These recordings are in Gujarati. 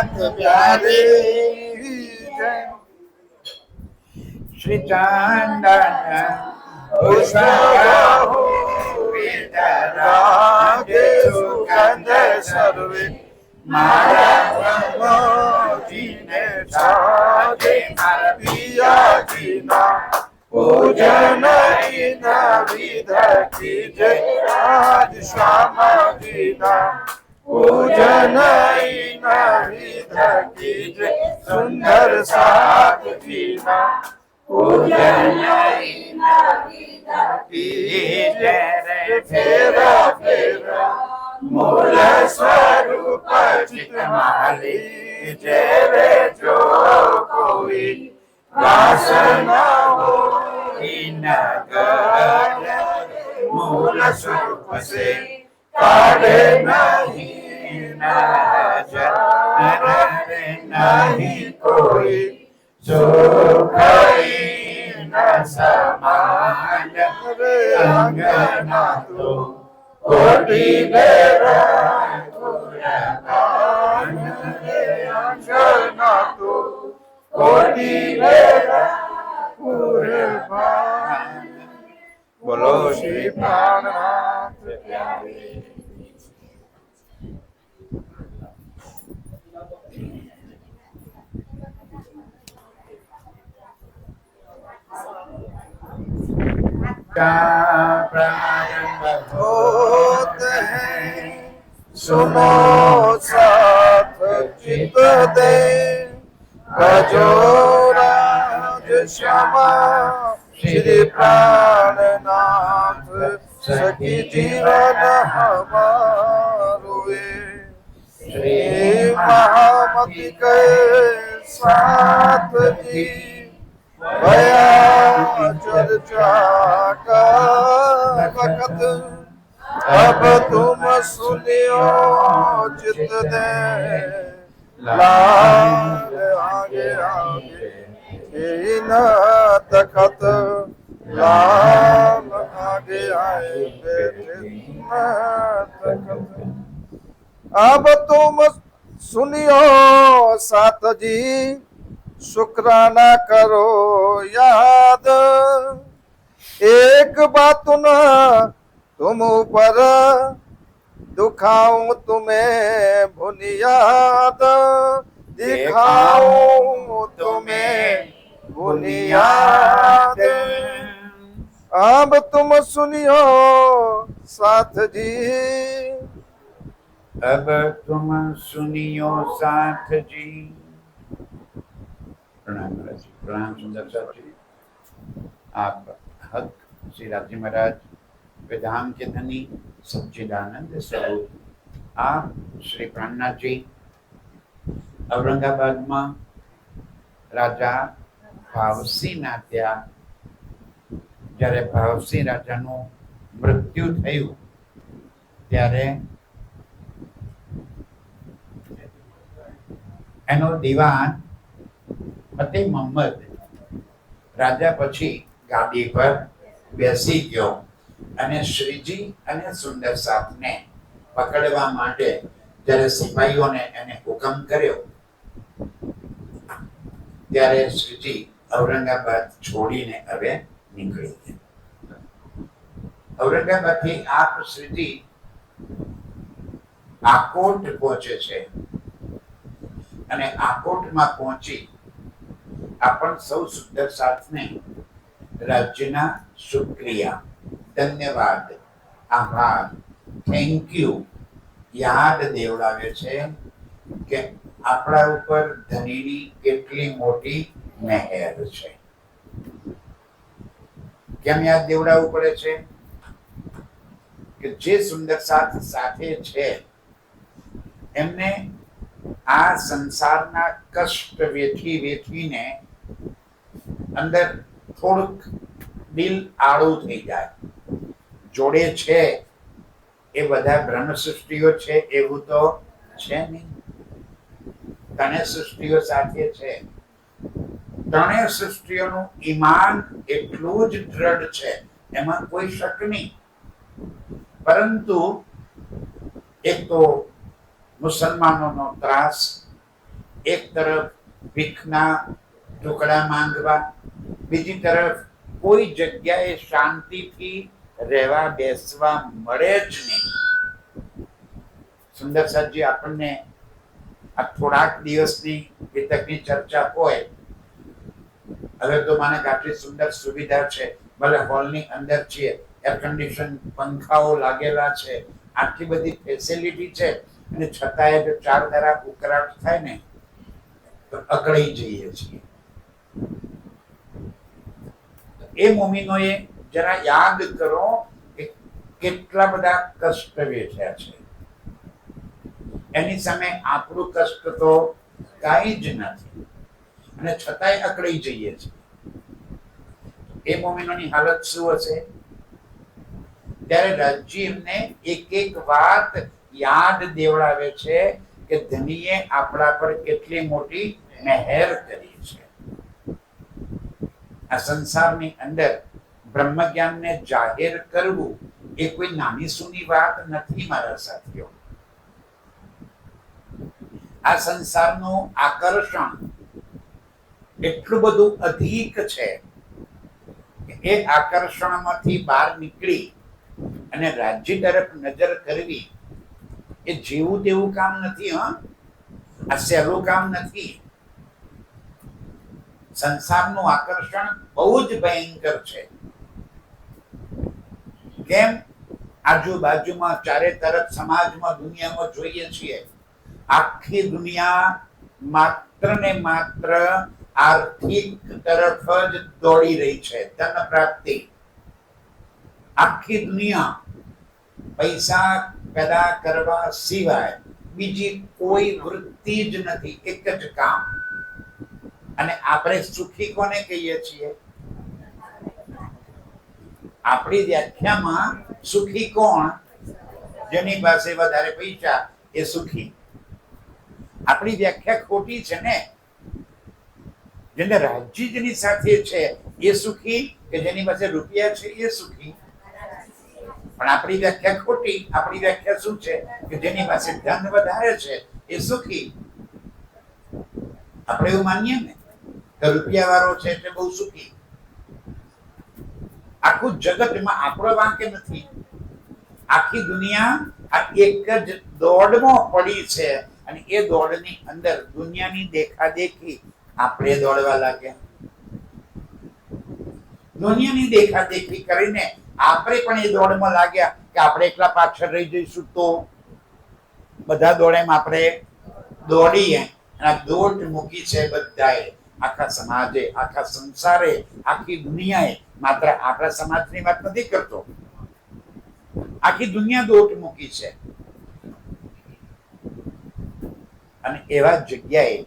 नाथ प्यारे जय श्री चंदन पुष्पहो वितरागे सुगंध सर्वे मारा जी ने साजे पिया जी ना पूजन विध कीजे आज श्याम जी ना पूजन विध कीजे सुंदर साथ जी ना पूजन कीजे रे फेरा फेरा मूल स्वरूप चितमाली जय रे जो कोई वासना हो नगर मूल स्वरूप से काढ़े नहीं नजर नहीं कोई सुख न समान अंगना तो कोटि मेरा कुर्बान अंगना तो कोटि मेरा कुर्बान बोलो श्री प्राणनाथ प्यारे प्रारंभ होते हैं सुनो साथ चित दे भजो राज श्यामा श्री प्राणनाथ सखी जीवन हमारे श्री महामति के साथ जी भया चर्चा का वक्त अब तुम सुनियो चित दे लाल आगे आगे न तखत लाल आगे आए तखत अब तुम सुनियो साथ जी शुक्राना करो याद एक बात न तुम ऊपर दुखाऊं तुम्हें बुनियाद दिखाऊं तुम्हें बुनियाद अब तुम सुनियो साथ जी अब तुम सुनियो साथ जी। प्रणाम महाराज जी, प्रणाम सुंदर साहब जी। आप हक श्री राजी महाराज वेदांत के धनी सच्चिदानंद स्वरूप आप श्री प्राणनाथ जी औरंगाबाद में राजा ભાવસિંહના ત્યાં જ્યારે ભાવસિંહ રાજાનું મૃત્યુ થયું ત્યારે એનો દિવાન ફતેહ મોહમ્મદ રાજા પછી ગાદી પર બેસી ગયો અને શ્રીજી અને સુંદર સાહેબને પકડવા માટે જ્યારે સિપાહીઓને એને હુકમ કર્યો ત્યારે શ્રીજી औरंगाबाद छोड़ीने હવે નીકળી ગયા। औरंगाबाद થી આપ શ્રીજી આકોટ પહોંચે છે અને આકોટમાં પહોંચી આપણ સૌ સુંદર સાથને રાજ્યના શુક્રિયા ધન્યવાદ આભાર થેન્ક યુ યાદ દેવડાવે છે કે આપણા ઉપર ધનીની કેટલી મોટી મહેર છે। કેમ યાદ દેવડાવવું પડે છે કે જે સુંદર સાથે છે એમને આ સંસારના કષ્ટ વેઠીને અંદર થોડુંક દિલ આળું થઈ જાય। જોડે છે એ બધા બ્રહ્મ સૃષ્ટિઓ છે એવું તો છે નહીં। ત્રણે સૃષ્ટિઓ સાથે છે। ત્રણેય સૃષ્ટિઓનું ઈમાન એટલું જ દ્રઢ છે, એમાં કોઈ શક નહીં। પરંતુ એક તો મુસલમાનોનો ત્રાસ, એક તરફ ભીખના ટુકડા માંગવા, બીજી તરફ કોઈ જગ્યાએ શાંતિથી રહેવા બેસવા મળે જ નહીં. સુંદર સાહેબજી આપણને આ થોડાક દિવસની વિતકની ચર્ચા હોય, હવે તો મને આટલી સુંદર સુવિધા છે, ભલે હોલની અંદર છીએ, એર કન્ડિશન પંખાઓ લાગેલા છે, આટલી બધી ફેસિલિટી છે, અને છતાંય જો ચાર ધારા ઉકળાટ થાય ને તો અકળાઈ જઈએ છીએ. એ મોમીનોએ જરા યાદ કરો કે કેટલા બધા કષ્ટ વેઠ્યા છે. એની સામે આપણું કષ્ટ તો કાંઈ જ નથી, અને છતાંય અકળાઈ જઈએ છીએ. એ મોમીનોની હાલત શું હશે? ત્યારે રાજજી એમને એક એક વાત યાદ દેવડાવે છે કે ધનીએ આપણા પર કેટલી મોટી મહેર કરી છે. આ સંસારની અંદર બ્રહ્મ જ્ઞાનને જાહેર કરવું એ કોઈ નાની સૂની વાત નથી મારા સાથીઓ. આ સંસારનું આકર્ષણ એટલું બધું અધિક છે કે એ આકર્ષણમાંથી બહાર નીકળી અને રાજ્ય તરફ નજર કરવી એ જેવું તેવું કામ નથી. આ સહેલું કામ નથી. સંસારનું આકર્ષણ બહુ જ ભયંકર છે. કેમ? આજુબાજુમાં ચારે તરફ સમાજમાં દુનિયામાં જોઈએ છીએ, આખી દુનિયા માત્ર ને માત્ર આર્થિક તરફ જ દોડી રહી છે. ધન પ્રાપ્તિ. આખી દુનિયા પૈસા પેદા કરવા સિવાય બીજી કોઈ વૃત્તિ જ નથી, એક જ કામ. અને આપણે સુખી કોને કહીએ છીએ? આપણી વ્યાખ્યામાં સુખી કોણ? જેની પાસે વધારે પૈસા એ સુખી. આપણી વ્યાખ્યા ખોટી છે ને. જેને રાજ્ય જેની સાથે છે એ સુખી, કે જેની પાસે રૂપિયા છે એ સુખી? પણ આપણી વ્યાખ્યા ખોટી. આપણી વ્યાખ્યા શું છે? કે જેની પાસે ધન વધારે છે એ સુખી. આપણે એવું માનીએ ને કે રૂપિયા વાળો છે એટલે બહુ સુખી. આખું જગતમાં આપણો વાંકે નથી. આખી દુનિયા આ એક જ દોડમાં પડી છે, અને એ દોડની અંદર દુનિયાની દેખાદેખી આપણે દોડવા લાગ્યા. દુનિયાની દેખાદેખી કરીને આપણે પણ એ દોડમાં લાગ્યા કે આપણે એકલા પાછળ રહી જઈશું તો બધા દોડેમ આપણે દોડીએ. અને દોડ મૂકી છે બધાએ, આખા સમાજે, આખા સંસારે, આખી દુનિયાએ. માત્ર આપણા સમાજની વાત નથી કરતો, આખી દુનિયા દોટ મૂકી છે. અને એવા જગ્યાએ,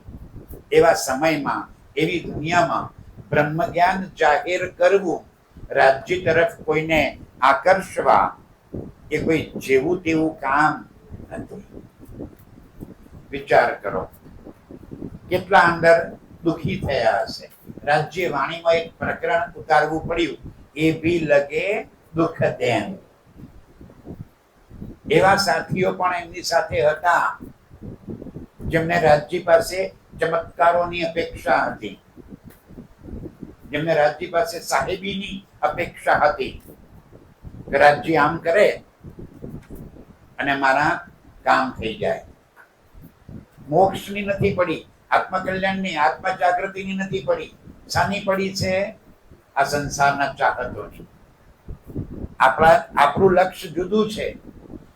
એવા સમયમાં, એવી દુનિયામાં બ્રહ્મ જ્ઞાન જાહેર કરવું, રાજ્ય તરફ કોઈને આકર્ષવા એ કોઈ જેવું તેવું કામ નથી. વિચાર કરો કેટલા અંદર દુખી થયા હશે. રાજ્ય વાણીમાં એક પ્રકરણ ઉતારવું પડ્યું, એ ભી લગે દુઃખ દેન. એવા સાથીઓ પણ એમની સાથે હતા જેમને રાજ્ય પાસે ચમત્કારોની અપેક્ષા હતી, જેમને રાજ્ય પાસે સાહેબીની અપેક્ષા હતી કે રાજ્ય આમ કરે અને મારા કામ થઈ જાય. મોક્ષની નથી પડી, આત્મકલ્યાણની, આત્મજાગૃતિની નથી પડી. શાની પડી છે? આ સંસારના ચાહતોની. આપણું લક્ષ્ય જુદું છે.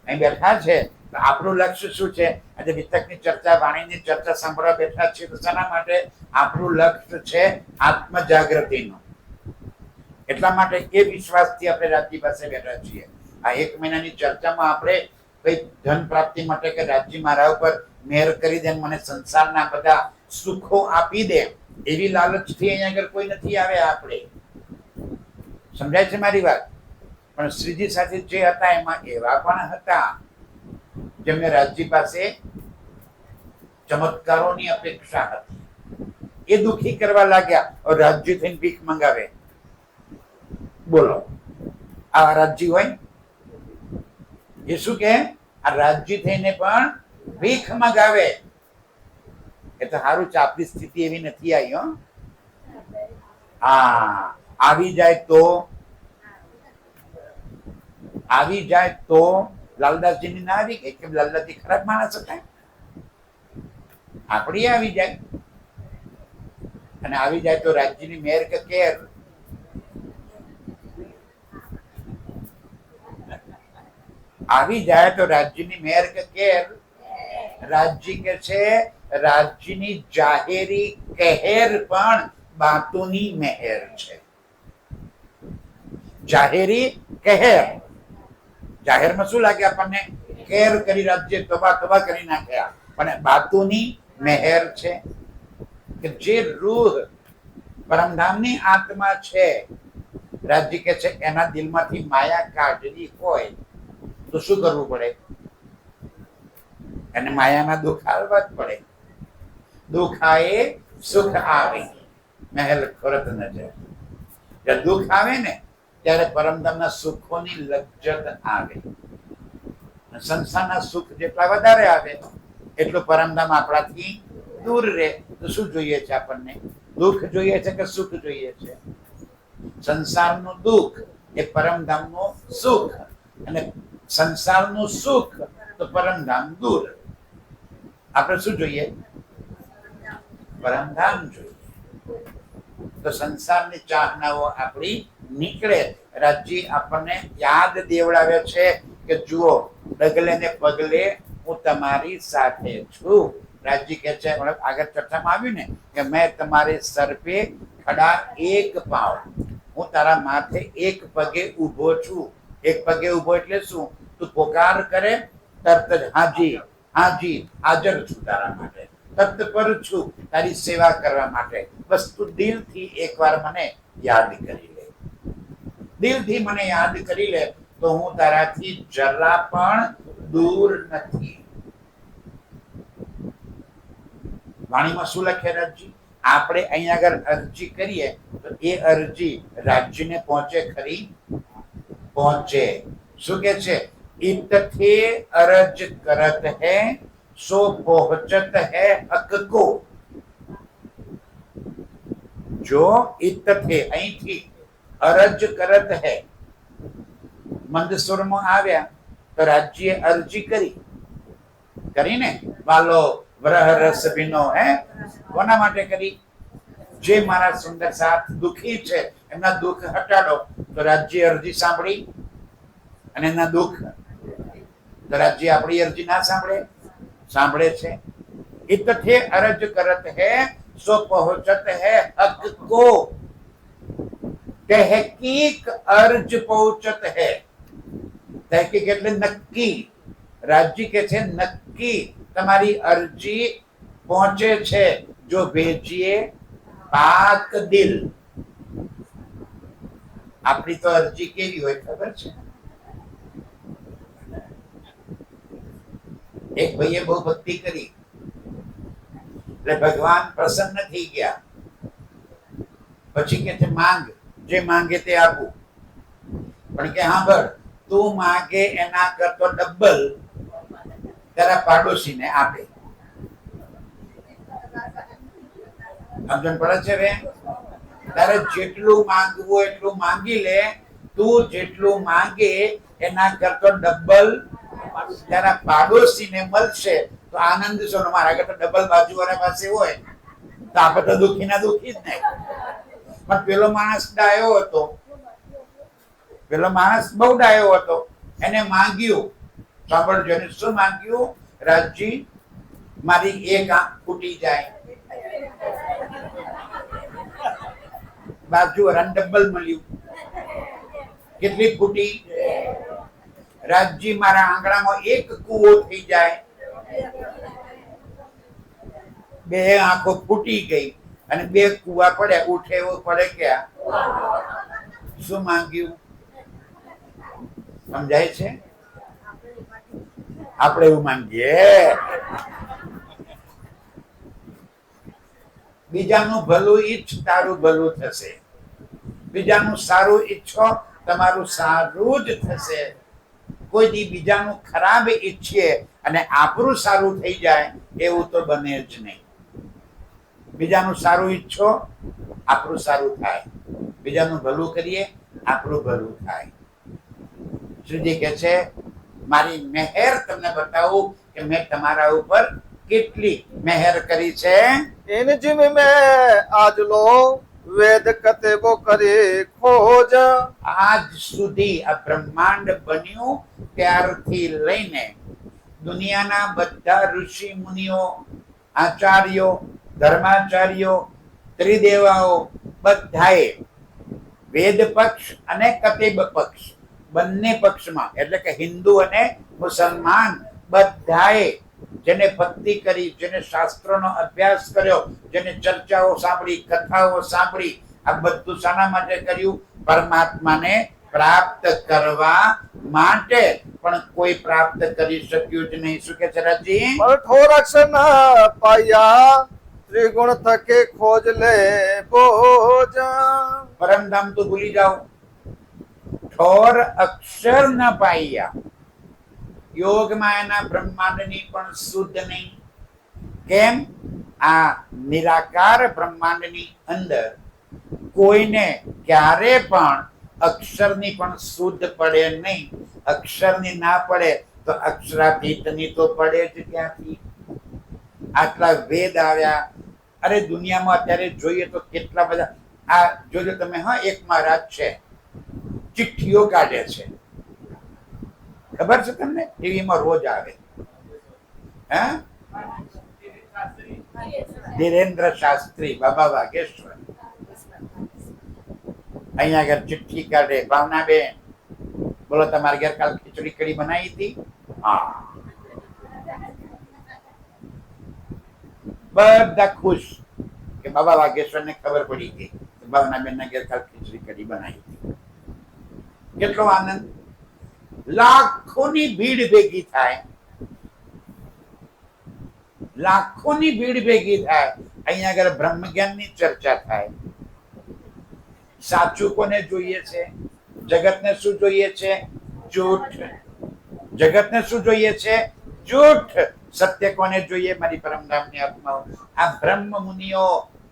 અહીં બેઠા છે તો આપણું લક્ષ્ય શું છે? આજે વિતકની ચર્ચા, વાણીની ચર્ચા સાંભળવા બેઠા છીએ તો શાના માટે? આપણું લક્ષ્ય છે આત્મજાગૃતિનું. એટલા માટે એ વિશ્વાસથી આપણે રાજ્ય પાસે બેઠા છીએ. આ 1 મહિનાની ચર્ચામાં આપણે કઈ ધન પ્રાપ્તિ માટે કે રાજ્ય મારા ઉપર મેર કરી દે, મને સંસારના બધા સુખો આપી દે, એવી લાલચથી અહીંયા આગળ કોઈ નથી આવ્યા. આપણે સમજાય છે મારી વાત? પણ શ્રીજી સાથે જે હતા એમાં એવા પણ હતા જેમને રાજ્ય પાસે ચમત્કારોની અપેક્ષા હતી. એ દુખી કરવા લાગ્યા. રાજ્ય થઈને ભીખ મંગાવે. બોલો, આ રાજ્ય હોય? એ શું કે આ રાજ્ય થઈને પણ ભીખ મંગાવે. એ તો સારું છે, આપણી સ્થિતિ એવી નથી આવી. હો હા, આવી જાય તો લાલદાસજીની ના આવી ગઈ કે લાલદાસજી ખરાબ માણસ હતા? આપણી આવી જાય, અને આવી જાય તો રાજ્યની મેર કે કેર? આવી જાય તો રાજ્યની મેર કે કેર? રાજ્ય કે છે રાજ્યની જાહેરી કહેર પણ બાતોની મહેર છે. જાહેરી કહેર, જાહેરમાં શું લાગે આપણને? કેર કરી રાજ્ય તબાહ તબાહ કરી નાખ્યા, પણ બાતોની મહેર છે કે જે રૂહ પરમધામની આત્મા છે, રાજ્ય કે છે એના દિલમાંથી માયા કાઢવી હોય તો શું કરવું પડે? અને માયાના દુઃખ આવવા જ પડે. દુઃખ આવે સુખ આવે, મહેલ ખોરત નજર. જ્યારે દુઃખ આવે ને ત્યારે પરમધામના સુખોની લજ્જત આવે. સંસારના સુખ જેટલા વધારે આવે એટલું પરમધામ આપણાથી દૂર રહે. તો શું જોઈએ છે આપણને? દુઃખ જોઈએ છે કે સુખ જોઈએ છે? સંસારનું દુઃખ એ પરમધામનું સુખ, અને સંસારનું સુખ તો પરમધામ દૂર. આપણે શું જોઈએ? પરમધામ જોઈએ. તો સંસારની ચાહનાઓ આપણી નીકળે. રાજ્ય આપણને યાદ દેવડાવે છે કે જુઓ, ડગલે ને પગલે હું તમારી સાથે છું. રાજ્ય કે છે, આગળ ચર્ચામાં આવ્યું ને કે મેં તમારે સર પે ખડા એક પાવ, હું તારા માથે એક પગે ઊભો છું. એક પગે ઊભો એટલે શું? તું પોકાર કરે તરત જ હાજી હાજી હાજર છું તારા માટે, તત્પર છું તારી સેવા કરવા માટે. બસ તું દિલથી એકવાર મને યાદ કરી લે, દિલથી મને યાદ કરી લે તો હું તારાથી જરા પણ દૂર નથી. વાણીમાં શું લખે રાજજી? આપણે અહીંયા આગળ અરજી કરીએ તો એ અરજી રાજ્યને પહોંચે ખરી? પહોંચે. શું કે છે? ઇતથે અરજ કરત હૈ સો પહોંચત હૈ હક કો. જો ઇતથે અહીંથી અરજ કરત હૈ મંદ સુરમાં આવ્યા તો રાજ્ય અરજી કરીને વાલો વ્રહ રસ ભીનો હે કોના માટે કરી? જે મારા સુંદર સાથ દુખી છે એમના દુઃખ હટાડો. તો રાજ્ય અરજી સાંભળી અને એના દુઃખ, તો રાજ્ય આપણી અરજી ના સાંભળે? સાંભળે છે. ઇતથે અરજ કરત હૈ સો પહોંચત હૈ હક કો. તહેકીક અર્જ પહોંચત હૈ. તહેકીક એટલે નક્કી. રાજ્ય કે છે નક્કી તમારી અરજી પહોંચે છે જો ભેજીએ પાક દિલ. આપણી તો અરજી કેવી હોય ખબર છે? એક ભાઈએ બહુ ભક્તિ કરી એટલે ભગવાન પ્રસન્ન થઈ ગયા. પછી કે છે માંગ, જે માંગે તે આપું. પણ કે સાંભળ, તું માંગે એના કરતો ડબલ તારા પાડોશીને આપે. સમજણ પડે છે બેન? તારે જેટલું માંગવું એટલું માંગી લે. તું જેટલું માંગે એના કરતો ડબલ તારા પાડોશીને મળશે. તો આનંદ છો ને? મારા કરતા ડબલ બાજુવાળા પાસે હોય તો આપણે તો દુઃખી ના દુઃખી જ ને. પણ પેલો માણસ ડાયો હતો, પેલો માણસ બહુ ડાયો હતો. એને માંગ્યું, સાંભળજો ને શું માંગ્યું? રાજજી મારી એક આંખ ફૂટી જાય. બાજુ ડબલ મળ્યું. કેટલી ફૂટી? રાજજી મારા આંગણામાં એક કૂવો થઈ જાય. બે આંખો ફૂટી ગઈ અને બે કુવા પડ્યા. ઉઠે એવો પડે ક્યાં? શું માંગ્યું? સમજાય છે? આપણે એવું માંગીએ. બીજાનું ભલું ઈચ્છ, તારું ભલું થશે. બીજાનું સારું ઈચ્છો, તમારું સારું જ થશે. કોઈ દી બીજાનું ખરાબ ઈચ્છીએ અને આપણું સારું થઈ જાય એવું તો બને જ નહીં. બીજાનું સારું ઈચ્છો, આપણું સારું થાય. બીજાનું ભલું કરીએ, આપણું ભલું થાય. શ્રીજી કહે છે, મારી મહેર તમને બતાવું કે મેં તમારા ઉપર કેટલી મહેર કરી છે. इन जिम में आज लो वेद कतेबो करे खोज આજ સુધી આ બ્રહ્માંડ બન્યું ત્યારથી લઈને દુનિયાના બધા ઋષિ મુનિઓ, આચાર્યો, ધર્માચાર્યો, ત્રિદેવાઓ બધાએ વેદ પક્ષ અને કતિબ પક્ષ બંને પક્ષમાં, એટલે કે હિન્દુ અને મુસલમાન બધાએ જેને ભક્તિ કરી, જેને શાસ્ત્રોનો અભ્યાસ કર્યો, જેને ચર્ચાઓ સાંભળી, કથાઓ સાંભળી, આ બધું શાના માટે કર્યું? પરમાત્માને પ્રાપ્ત કરવા માટે. પણ કોઈ પ્રાપ્ત કરી શક્યું જ નહીં. શું કે છે રાજી? पर ठोर अक्षर न पाया त्रिगुण थके खोज ले बोझ પરમધામ તો ભૂલી જાઓ. ઠોર અક્ષર ન પાયા. યોગમાં એના બ્રહ્માંડની પણ શુદ્ધ નહીં. કેમ? આ નિરાકાર બ્રહ્માંડની અંદર કોઈને ક્યારે પણ અક્ષરની પણ શુદ્ધ પડે નહીં. અક્ષરની ના પડે તો અક્ષરાતીતની તો પડે જ ક્યાંથી? આટલા વેદ આવ્યા. અરે દુનિયામાં અત્યારે જોઈએ તો કેટલા બધા. આ જોજો તમે, હા, એક મહારાજ છે, ચિઠ્ઠીઓ કાઢે છે. ખબર છે તમને? ટીવીમાં રોજ આવે. હે? ધીરેન્દ્ર શાસ્ત્રી, બાબા વાઘેશ્વર અહીંયા આગળ ચિઠ્ઠી કાઢે. ભાવનાબેન, બોલો તમારે ઘેર કાલ ખીચડી કઢી બનાવી હતી? હા. બધા ખુશ કે બાબા વાઘેશ્વર ને ખબર પડી ગઈ ભાવનાબેન ના ઘેર કાલ ખીચડી કઢી બનાવી હતી. કેટલો આનંદ! લાખોની ભીડ ભેગી થાય, લાખોની ભીડ ભેગી થાય. અહીંયા આગળ બ્રહ્મ જ્ઞાનની ચર્ચા થાય. સાચું કોને જોઈએ છે? જગતને શું જોઈએ છે? જૂઠ. જગતને શું જોઈએ છે? જૂઠ. સત્ય કોને જોઈએ? મારી પરમધામની આત્માઓ. આ બ્રહ્મ મુનિઓ,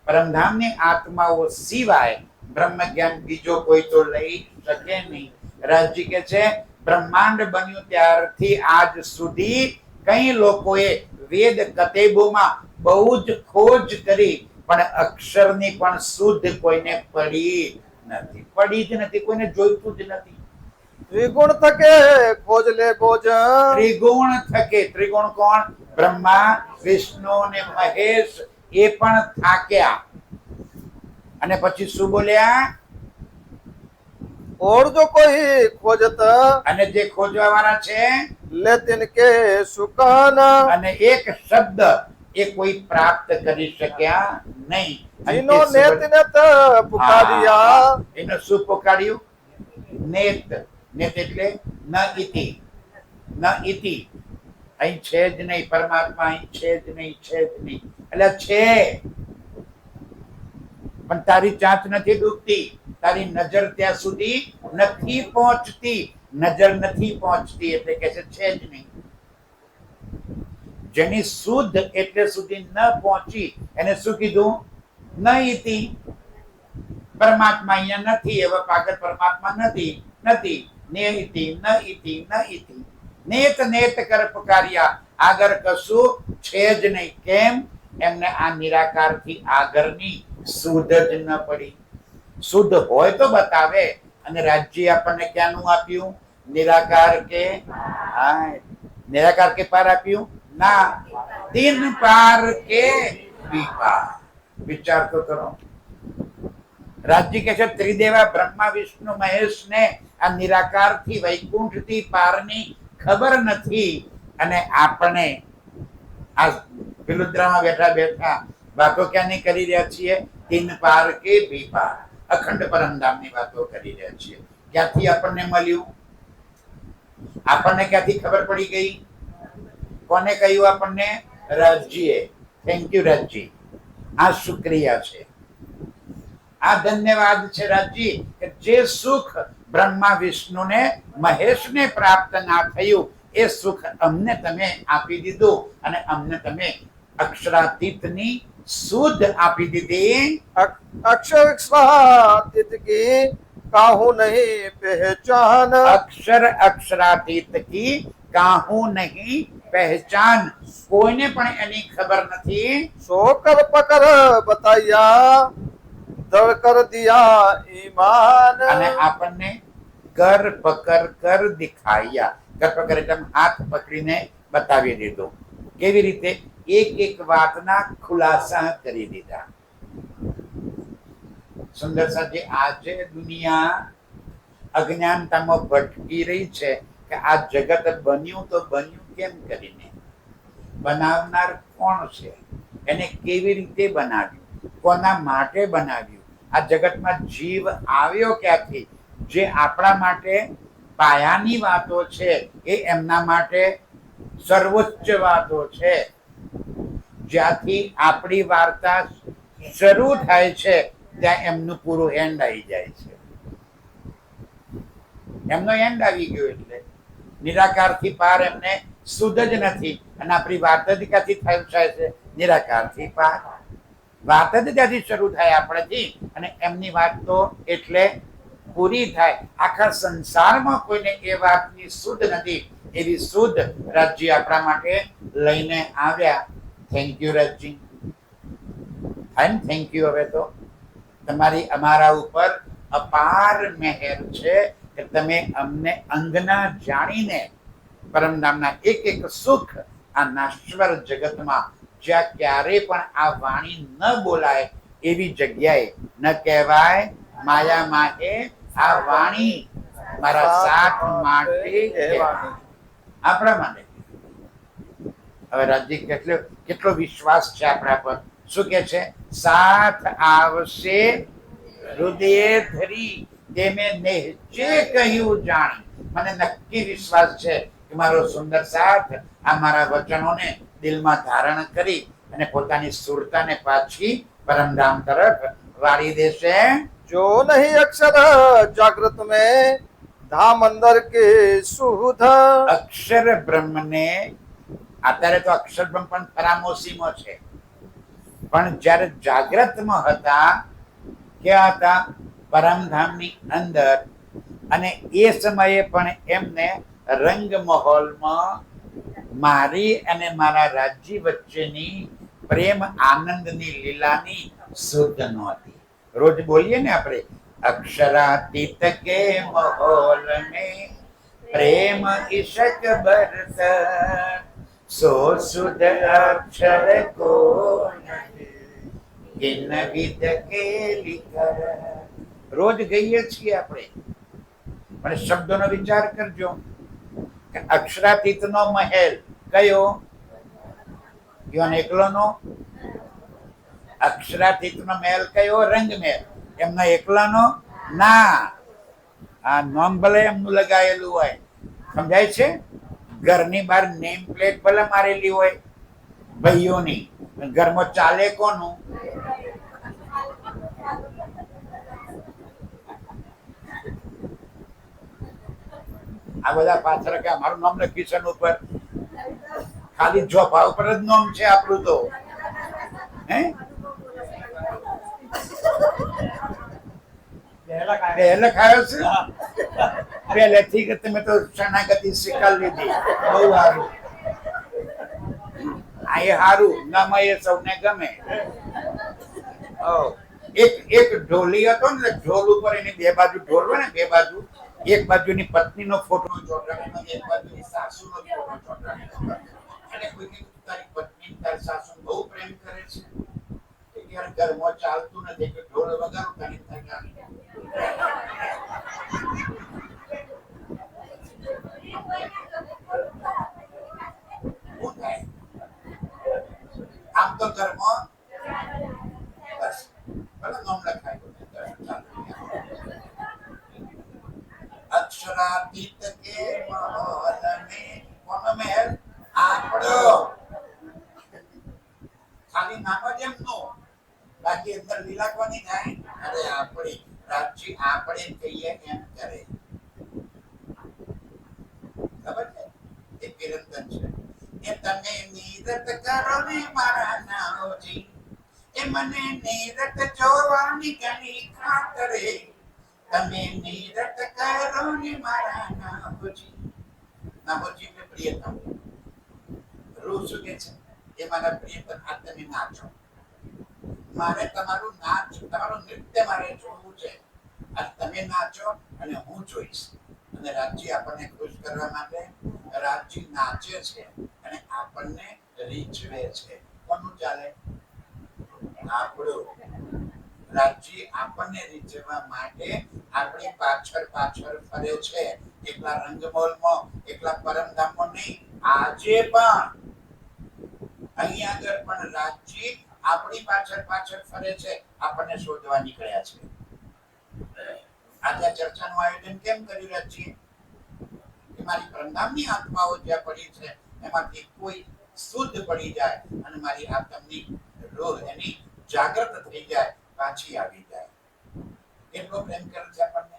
પરમધામની આત્માઓ સિવાય બ્રહ્મ જ્ઞાન બીજો કોઈ તો લઈ શકે નહીં. રાજજી કે છે, બ્રહ્માંડ બન્યું ત્યારથી આજ સુધી કઈ લોકોએ વેદ કતેબોમાં બહુ જ ખોજ કરી, પણ અક્ષરની પણ શુદ્ધ કોઈને પડી નથી. પડી જ નથી, કોઈને જોઈતું જ નથી. त्रिगुण थके खोज ले बोझ ત્રિગુણ થકે. ત્રિગુણ કોણ? બ્રહ્મા, વિષ્ણુ અને મહેશ. એ પણ થાક્યા. અને પછી શું બોલ્યા? और जो कोई खोजत અને જે ખોજવા વાળા છે, ले तिनके सुकान અને એક શબ્દ એ કોઈ પ્રાપ્ત કરી શક્યા નહીં. અને તે जिन्होंने तिनत पुकारिया એને શું પુકાર્યું? નેત. નેત એટલે ન ઇતિ. ન ઇતિ. અહીં છે જ નહીં પરમાત્મા. અહીં છે જ નહીં, છે જ નહીં. એટલે છે, પણ તારી ચાંચ નથી ડૂબતી. તારી નજર ત્યાં સુધી નથી પહોંચતી. નજર નથી પહોંચતી એટલે કે છે જ નહીં. જેની શુદ્ધ એટલે સુધી ન પહોંચી એને શું કીધું? ન ઇતિ. પરમાત્મા અહીંયા નથી, એવા પાગલ પરમાત્મા નથી. નથી. ને ઇતિ, ન ઇતિ, ન ઇતિ. નેત નેત કર પુકાર્યા. આગળ કશું છે જ નહીં. કેમ? એમને આ નિરાકારથી આગળની શુદ્ધ જ ન પડી. શુદ્ધ હોય તો બતાવે. અને રાજ્ય આપણને ક્યાંનું આપ્યું? નિરાકાર કે હા, નિરાકાર કે પાર આપ્યું? ના, તીન પાર કે વિપાર. વિચાર તો કરો. રાજ્ય કે છે ત્રિદેવા બ્રહ્મા, વિષ્ણુ, મહેશ ને આ નિરાકાર થી વૈકુંઠ થી પારની ખબર નથી. અને આપણે આ વિલુદ્રામાં બેઠા બેઠા વાતો ક્યાંની કરી રહ્યા છીએ? તીન પાર કે વિપાર. અખંડ પરમધામની વાતો કરી રહ્યા છીએ. ક્યાંથી આપણને મળ્યું? આપણને ક્યાંથી ખબર પડી ગઈ? કોને કહ્યું આપણને? રાજજીએ. Thank you Rajji. આ શુક્રિયા છે, આ ધન્યવાદ છે રાજજી, કે જે સુખ બ્રહ્મા, વિષ્ણુ ને મહેશ ને પ્રાપ્ત ના થયું એ સુખ અમને તમે આપી દીધું. અને અમને તમે અક્ષરાતીતની શુદ્ધ આપી દીધી अक्षर स्वातीत की काहू नहीं पहचान અક્ષર અક્ષરાતીત કી કાહું નહીં પહેચાન કોઈને પણ એની ખબર નથી सो कर पकर बताया दड़ कर दिया ईमान અને આપણને કર પકર કર દિખાયા કર પકર એટલે હાથ પકડીને બતાવી દીધું કેવી રીતે એક એક વાતના ખુલાસા કરી દીધા સુંદર સાજી આજે દુનિયા અજ્ઞાનતામાં ભટકી રહી છે કે આ જગત બન્યું તો બન્યું કેમ કરીને બનાવનાર કોણ છે એને કેવી રીતે બનાવ્યું કોના માટે બનાવ્યું આ જગતમાં જીવ આવ્યો ક્યાંથી જે આપણા માટે પાયાની વાતો છે એ એમના માટે સર્વોચ્ચ વાતો છે જ્યાંથી આપણી વાર્તા શરૂ થાય છે ત્યાં એમનું પૂરું એન્ડ આવી જાય છે એમનો એન્ડ આવી ગયો એટલે નિરાકારથી પાર એમને શુદ્ધ જ નથી અને આપણી વાત જ ક્યાંથી થાય છે નિરાકારથી પાર વાત જ ત્યાંથી શરૂ થાય આપણેથી અને એમની વાત તો એટલે પૂરી થાય આખા સંસારમાં કોઈને એ વાતની શુદ્ધ નથી એવી શુદ્ધ રાજજી આપણા માટે લઈને આવ્યા thank you Rajji thank you હવે તો તમારી અમારા ઉપર અપાર મહેર છે કે તમે અમને અંગના જાણીને પરમધામના એક એક સુખ આ નાશ્વર જગતમાં જ્યાં ક્યારે પણ આ વાણી ન બોલાય એવી જગ્યાએ ન કહેવાય માયા માહે આ વાણી મારા સાથ માટે કહેવાય. આપણા માટે હવે રાજજી કેટલો વિશ્વાસ છે આપણા પર શું કે છે સાથ આવશે હૃદય ધરી તે મેં નેહચે કહ્યું જાણી મને નક્કી વિશ્વાસ છે કે મારો સુંદર સાથ આ મારા વચનોને દિલમાં ધારણ કરી અને પોતાની સુરતાને પાછી પરમધામ તરફ વાળી દેશે जो नहीं अक्षर जागृत में धाम अंदर के सुध અક્ષર બ્રહ્મને અત્યારે તો અક્ષર બ્રહ્મ પણ ફરામોશીમાં છે પણ જ્યારે જાગ્રતમાં હતા ક્યાં હતા પરમધામની અંદર અને એ સમયે પણ એમને રંગ મહોલમાં મારી અને મારા રાજ્ય વચ્ચેની પ્રેમ આનંદની લીલાની શુદ્ધ નહોતી રોજ બોલીએ ને આપણે અક્ષરાતીત કે મહોલ में प्रेम इशक बरत सो सुध अक्षर को किन विद के लिखर રોજ ગઈએ છીએ આપણે પણ શબ્દોનો વિચાર કરજો કે અક્ષરાતીતનો મહેલ કયો યોન એકલોનો અક્ષરાતીતનો મહેલ કયો રંગ મહેલ એમનો એકલાનો ના આ નામ ભલે એમનું લગાયેલું હોય સમજાય છે ઘરની બહાર નેમ પ્લેટ ભલે મારેલી હોય ભાઈઓની ઘરમાં ચાલે કોનું આ બધા પાછળ કે મારું નામ લખ્યું છે ઉપર ખાલી જોફા ઉપર જ નામ છે આપણું તો હે લખાયો છે પહેલેથી કે તમે તો શરણાગતિ સ્વીકાર લીધી બહુ સારું આ એ સારું નામ એ સૌને ગમે એક ઢોલી હતો ને ઢોલ ઉપર એની બે બાજુ ઢોલ હોય ને બે બાજુ એક બાજુની પત્નીનો ફોટો ચોંટાડેલો એક બાજુની સાસુનો ફોટો ચોંટાડેલો અને કોઈ તારી પત્ની તારી સાસુ બહુ પ્રેમ કરે છે કે યાર ઘરમાં ચાલતું નથી કે ઢોલ વગાડો તારી તારી આમ તો ઘરમાં બસ ભલે નામ લખાય અક્ષરાતીત કે મહોલ में કોનો મહેલ આપણો ખાલી નામ જ એમનું બાકી અંદર લીલા કોની થાય અરે આપણી રાજજી આપણે કહીએ એમ કરે ખબર છે એ નિરંતર છે એ તમે નીરત કરો ને મારા નાઓજી એ મને નીરત જોવાની ઘણી ખાતરે તમે નીરત કરો ને મારા નામજી. નામજી મેં પ્રિયતમ રૂ શું કે છે એ મારા પ્રિયતમ આ તમે નાચો. મારે તમારું નાચ તમારું નૃત્ય મારે જોવું છે. આ તમે નાચો અને હું જોઈશ. અને રાજજી આપણને ખુશ કરવા માટે રાજજી નાચે છે અને આપણને રીઝવે છે. કોનું ચાલે? આપણું. રાજજી આપણને રીઝવવા માટે આપણી પાછળ પાછળ ફરે છે. એકલા રંગમોલમાં એકલા પરમધામમાં નહીં, આજે પણ અહીંયા આગળ પણ રાજજી આપણી પાછળ પાછળ ફરે છે. આપણને શોધવા નીકળ્યા છે. આજે ચર્ચાનું આયોજન કેમ કર્યું રાજજી? કે મારી પરમધામની આત્માઓ જ્યાં પડી છે એમાંથી કોઈ શુદ્ધ પડી જાય અને મારી આત્મની રોહ એની જાગૃત થઈ જાય, પાછી આવી જાય. કેટલો પ્રેમ કરે છે આપણને.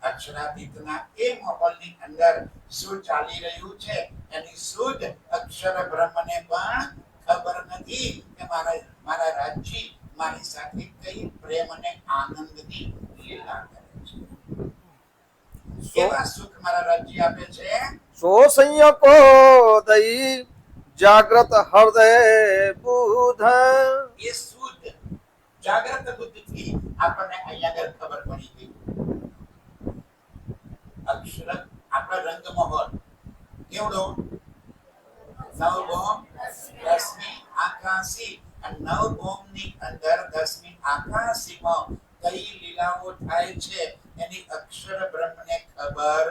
અક્ષરાતીતના એ માહોલની અંદર શું ચાલી રહ્યું છે એની શુદ્ધ અક્ષર બ્રહ્મને પણ ખબર નથી કે મારા રાજજી મારી સાથે કઈ પ્રેમ અને આનંદની લીલા કરે છે. કેવા સુખ મારા રાજજી આપે છે. સો સંયકો દઈ જાગ્રત હૃદય બુધ. એ શુદ્ધ જાગ્રત બુદ્ધિથી આપણને અહીંયા આગળ ખબર પડી ગઈ. અક્ષર આપણા રંગ મહોલ કેવડો? નવભૌમ દસમી આકાશી. નવભૌમની અંદર દસમી આકાશીમાં કઈ લીલાઓ થાય છે એની અક્ષર બ્રહ્મને ખબર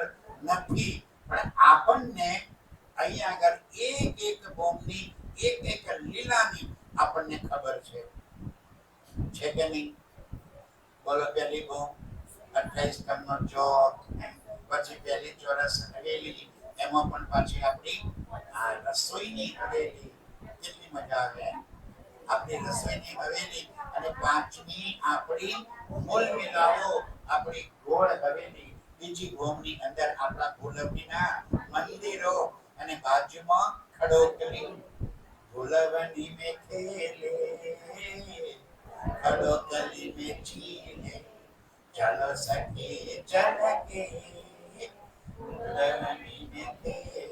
નથી. પણ આપણને અહીંયા આગળ એક એક ભૌમની એક એક લીલાની આપણને ખબર છે કે નહીં? બોલો. પહેલી ભૌમ 28 સ્તંભનો ચોક, પછી પહેલી ચોરસ હવેલી, એમાં પણ પાછી આપણી રસોઈની હવેલી. કેટલી મજા આવે આપણી રસોઈની હવેલી. અને પાંચમી આપણી મૂળ મિલાવો આપણી ગોળ હવેલી. બીજી ભૂમની અંદર આપણા ભૂલવણીના મંદિરો અને બાજુમાં ખડોકલી. ભૂલવણી में खेले खड़ोकली में चीले चलो सके चल के ભૂલવણી में खेले.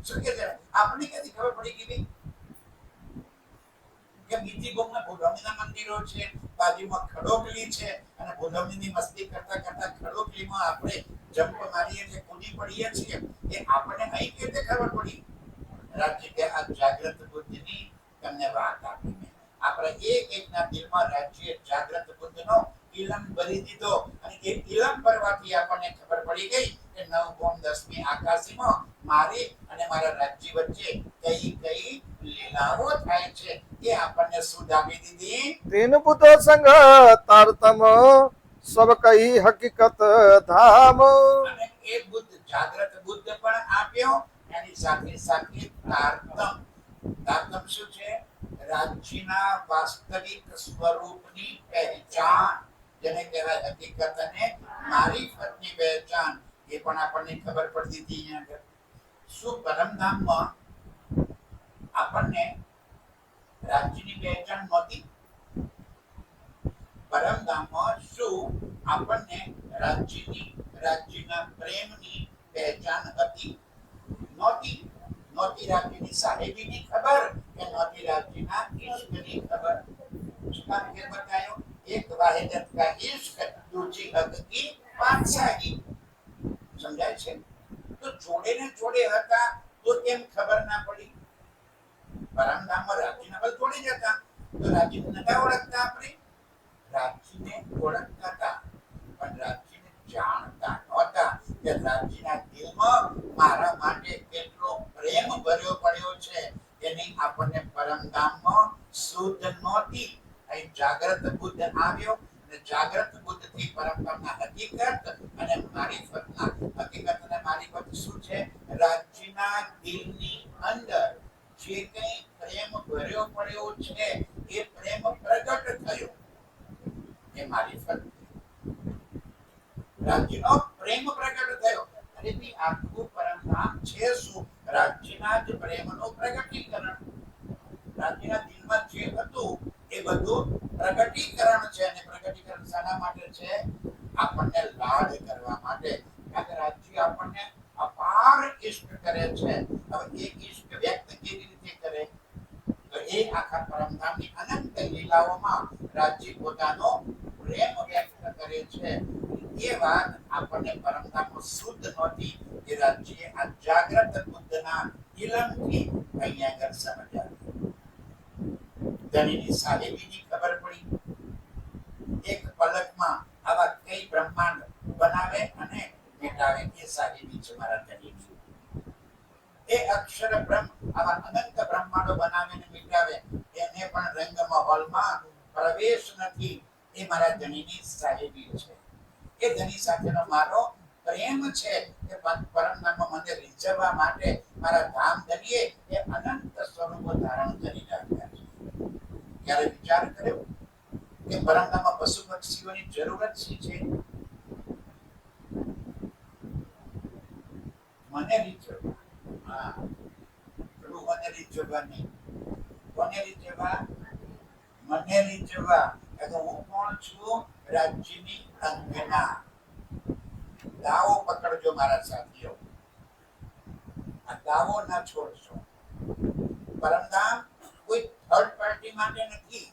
શું કે છે? આપને કદી ખબર પડી ગઈ કે બીજી ભૂમના ભૂલવણીના મંદિરો છે, બાજુમાં ખડોકલી છે અને ભૂલવણીની મસ્તી કરતા કરતા ખડોકલીમાં આપણે જમ્પ મારીએ છીએ, કૂદી પડીએ છીએ. એ આપણને અહીં કેવી રીતે ખબર પડી? રાજ્ય કે આ જાગ્રત બુદ્ધિની તમને વાત આપી મેં. આપણે એક એકના દિલમાં રાજ્ય જાગ્રત બુદ્ધનો ઇલમ ભરી દીધો અને એ ઇલમ ભરવાથી આપણને ખબર પડી ગઈ કે નવભૌમ દસમી આકાશીમાં મારી અને મારા રાજ્ય વચ્ચે કઈ કઈ લીલાઓ થાય છે એ આપણને સુધ આપી દીધી. तीन बुध संग तारतम सब कही हकीकत धाम. અને એ બુદ્ધ જાગ્રત બુદ્ધ પણ આપ્યો. એની સાથે સાથે તારતમ. તારતમ શું છે? રાજ્યના વાસ્તવિક સ્વરૂપની પહેચાન, જેને કહેવાય હકીકત અને મારીફતની પહેચાન. એ પણ આપણને ખબર પડતી હતી અહીંયા આગળ. શું પરમધામમાં આપણને રાજ્યની પહેચાન નહોતી? પરમધામમાં શું આપણને રાજ્યના પ્રેમની પહેચાન હતી? નહોતી. નહોતી રાજ્યની સાહેબીની ખબર કે નહોતી રાજ્યના ઇશ્કની ખબર. શું કે બતાયો? એક વાહિદત કા ઇશ્ક દૂજી હક કી પાતશાહી. સમજાય છે? તો જોડે ને જોડે હતા તો કેમ ખબર ના પડી? પરમધામમાં રાજ્યના બલ જોડે જ હતા તો રાજ્યને નતા ઓળખતા આપણે? રાજ્યને ઓળખતા હતા પણ રાજ્યને જાણતા નહોતા કે રાજ્યના દિલમાં મારા માટે કેટલો પ્રેમ ભર્યો પડ્યો છે એની આપણને પરમધામમાં શુદ્ધ નહોતી. અહીં જાગ્રત બુદ્ધ આવ્યો અને જાગ્રત બુદ્ધથી પરમધામના હકીકત અને મારીફતના હકીકત અને મારીફત શું છે? રાજ્યના દિલની અંદર જે કંઈ પ્રેમ ભર્યો પડ્યો છે એ પ્રેમ પ્રગટ થયો. એ મારીફત રાજ્યનો પ્રેમ પ્રગટ થયો. અને તે આખું પરમધામ છે શું? રાજ્યના જ પ્રેમનું પ્રગટીકરણ. રાજ્યના દિલમાં જે હતું એ બધું પ્રગટીકરણ છે. અને પ્રગટીકરણ શાના માટે છે? આપણને લાડ કરવા માટે. કારણ કે રાજ્ય આપણને અપાર ઇષ્ટ કરે છે. હવે એ ઇષ્ટ વ્યક્ત કેવી રીતે કરે? તો એ આખા પરમધામની અનંત લીલાઓમાં રાજ્ય પોતાનો પ્રેમ વ્યક્ત કરે છે. એ વાત આપણને પરમધામમાં શુદ્ધ નહોતી. એ રાજ્ય આ જાગ્રત બુદ્ધના ઇલમથી અહીંયા આગળ સમજાવી. ધણીની સાહેબીની ખબર પડી. એક પલકમાં આવા કઈ બ્રહ્માંડ બનાવે અને મિટાવે. એ સાહેબી છે મારા ધણીની. એ અક્ષર બ્રહ્મ આવા અનંત બ્રહ્માંડો બનાવે અને મિટાવે. એને પણ રંગ મહોલમાં પ્રવેશ નથી. એ મારા ધણીની સાહેબી છે. એ ધણી સાથેનો મારો પ્રેમ છે. કે પરમધામમાં મને રીઝવવા માટે મારા ધામ ધણીએ એ અનંત સ્વરૂપો ધારણ કરી રાખ્યા છે. ક્યારે વિચાર કર્યો કે પરમધામમાં પશુ પક્ષીઓની જરૂરત શી છે? મને રીઝવવા. હા, મને રીઝવવા નહીં. કોને રીઝવવા? મને રીઝવવા. એટલે હું કોણ છું? રાજ્યની અંગના. દાવો પકડજો મારા સાથીઓ. આ દાવો ના છોડશો. પરમધામ કોઈ થર્ડ પાર્ટી માટે નથી.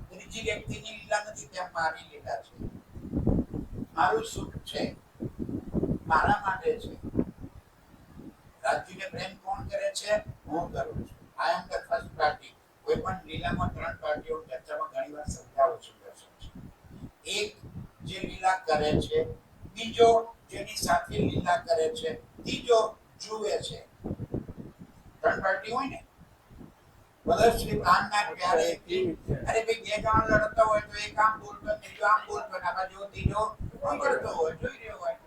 ત્રીજી વ્યક્તિની લીલા નથી. ત્યાં મારી લીલા છે. મારું સુખ છે. મારા માટે છે. રાજ્યને પ્રેમ કોણ કરે છે? હું કરું છું. આઈ એમ ધ ફર્સ્ટ પાર્ટી. કોઈ પણ લીલામાં ત્રણ પાર્ટીઓ ચર્ચામાં ઘણી વાર સમજાવું છું. એક જે લીલા કરે છે, બીજો જેની સાથે લીલા કરે છે, ત્રીજો જુએ છે. ત્રણ પાર્ટી હોય ને. ભલે શ્રી પ્રાણનાથ પ્યારે અરે ભાઈ બે જણ લડતા હોય તો એક આમ બોલતો ત્રીજો આમ બોલતો ને આ બાજુ ત્રીજો સાંભળતો હોય, જોઈ રહ્યો હોય.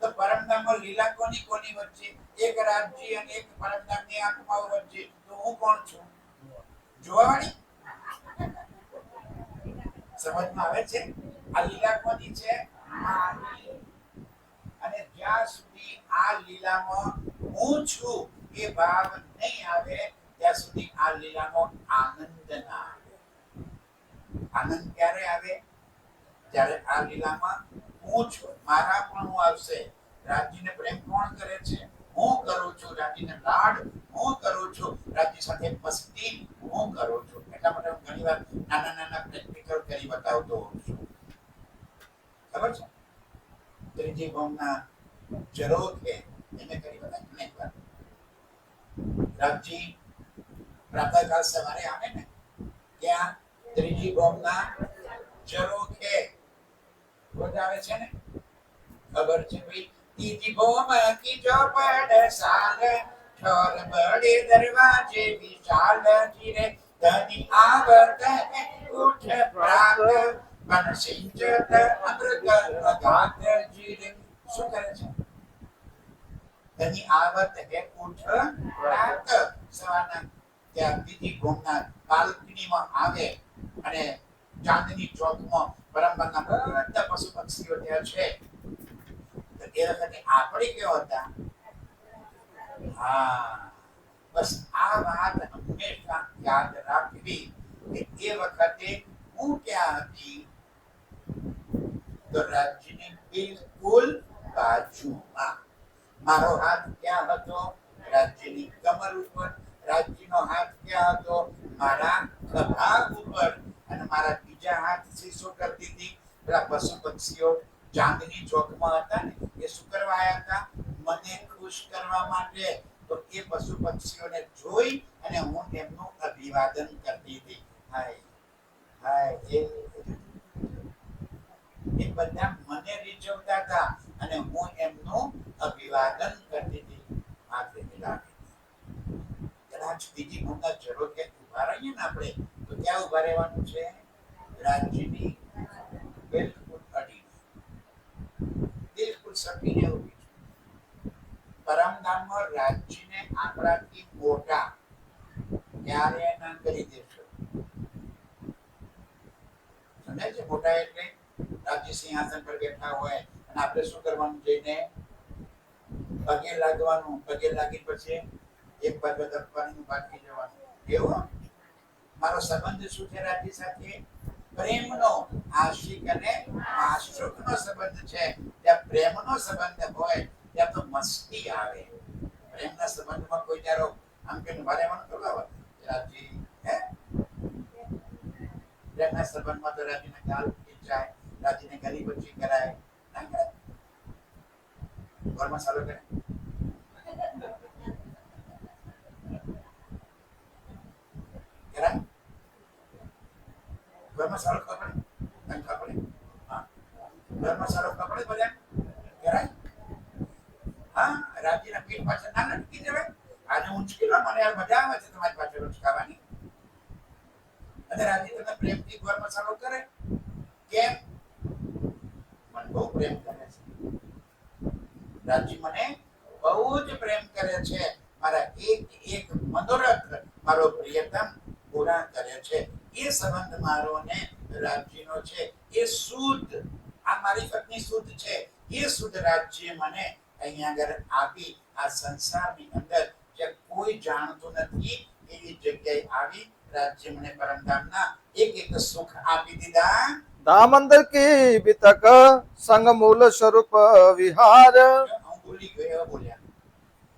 તો પરમધામમાં લીલા કોની કોની વચ્ચે? એક રાજ્ય અને એક પરમધામની આત્માઓ વચ્ચે. તો હું કોણ છું? જોવાવાળી. સમજમાં આવે છે? આ લીલા કોની છે? મારી. અને જ્યાં સુધી આ લીલામાં હું છું એ ભાવ નહીં આવે ત્યાં સુધી આ લીલાનો આનંદ ના આવે. આનંદ ક્યારે આવે? જ્યારે આ લીલામાં હું છું. મારા પણ હું આવશે. રાજ્યને પ્રેમ કોણ કરે છે? હું કરું છું. રાજ્યને લાડ હું કરું છું. રાજ્ય સાથે મસ્તી હું કરું છું. એટલા માટે હું ઘણી વાર નાના નાના પ્રેક્ટિકલ કરી બતાવતો હોઉં છું. ખબર છે? ત્રીજી ભૌમના જરોખે એને કરી બતાવી એક વાર. રાજ્ય પ્રાતઃકાળ સવારે આવે ને ત્યાં ત્રીજી ભૌમના જરોખે રોજ આવે છે ને. ખબર છે ભાઈ? ત્રીજી ભૌમ કી ચોપડ સાલ ઠોર બડે દરવાજે વિશાલ જીરે ધની આવત ઉઠ પ્રાત મન સિંચત અમૃત અગાધ જીરે. શું કરે છે? ધની આવત હે ઉઠ પ્રાત. સવારના ત્યાં ત્રીજી ભૌમના બાલ્કનીમાં આવે અને ચાંદની ચોકમાં પરમધામના બધા પશુ પક્ષીઓ ત્યાં છે. તો એ વખતે આપણે કેવા હતા? હા, બસ આ વાત હંમેશા યાદ રાખવી કે એ વખતે હું ક્યાં હતી? તો રાજ્યની બિલકુલ બાજુમાં. મારો હાથ ક્યાં હતો? રાજ્યની કમર ઉપર. રાજ્યનો હાથ ક્યાં હતો? મારા ખભા ઉપર. અને મારા બીજા હાથ થી શું કરતી હતી? પેલા પશુ પક્ષીઓ ચાંદની ચોકમાં હતા ને, એ શું કરવા આવ્યા હતા? મને ખુશ કરવા માટે. તો એ પશુ પક્ષીઓને જોઈ અને હું એમનું અભિવાદન કરતી હતી. હાય હાય. એ બધા મને રીઝવતા હતા અને હું એમનું અભિવાદન કરતી હતી. હાથે મિલાવી. કદાચ બીજી ભૂમના જરોખે ઉભા રહીએ ને આપણે, તો ક્યાં ઉભા રહેવાનું છે? રાજ્યની બિલકુલ અડીને. બિલકુલ સપીને ઉભી છે. પરમધામમાં રાજ્યને આપણાથી મોટા ક્યારે ના કરી દેશો. સમજાય છે? મોટા એટલે રાજ્ય સિંહાસન પર બેઠા હોય અને આપણે શું કરવાનું? જઈને પગે લાગવાનું. પગે લાગી પછી એક બાજુ દફવાનું બાકી જવાનું. એવો મારો સંબંધ શું છે રાજ્ય સાથે? પ્રેમનો, આશિક અને માશુકનો સંબંધ છે. ત્યાં પ્રેમનો સંબંધ હોય ત્યાં તો મસ્તી આવે. પ્રેમના સંબંધમાં કોઈ જારો આમ કે મારે મને તો રાજી હે પ્રેમના સંબંધમાં તો રાજીને ગાલ ખીચાય, રાજીને ગલી બચી કરાય, ના કરે ઘરમાં સારું કરે. કરાય ઘરમાં સારો કપડે કઈ કપડે હા ઘરમાં સારો કપડે બધા કરાય. હા રાજીના પીઠ પાછળ ના લટકી જવાય. આજે ઉંચકીલો મને યાર મજા આવે છે તમારી પાછળ ઉંચકાવાની. અને રાજી તમે પ્રેમથી ઘર મસાલો કરે કેમ? મને બહુ પ્રેમ કરે છે રાજી, મને બહુ જ પ્રેમ કરે છે. મારા એક એક મનોરથ મારો પ્રિયતમ પૂરા કરે છે. એ સંબંધ મારો ને રાજીનો છે. એ શુદ્ધ, આ મારી પત્ની શુદ્ધ છે. એ શુદ્ધ રાજ્ય મને અહીંયા આગળ આપી આ સંસારની અંદર જે કોઈ જાણતું નથી એવી જગ્યાએ આવી राज्य में परम धाम ना एक सुख आपी दीदा. धाम अंदर की बितक संग मूल स्वरूप विहार। हम बोली गए बोलिया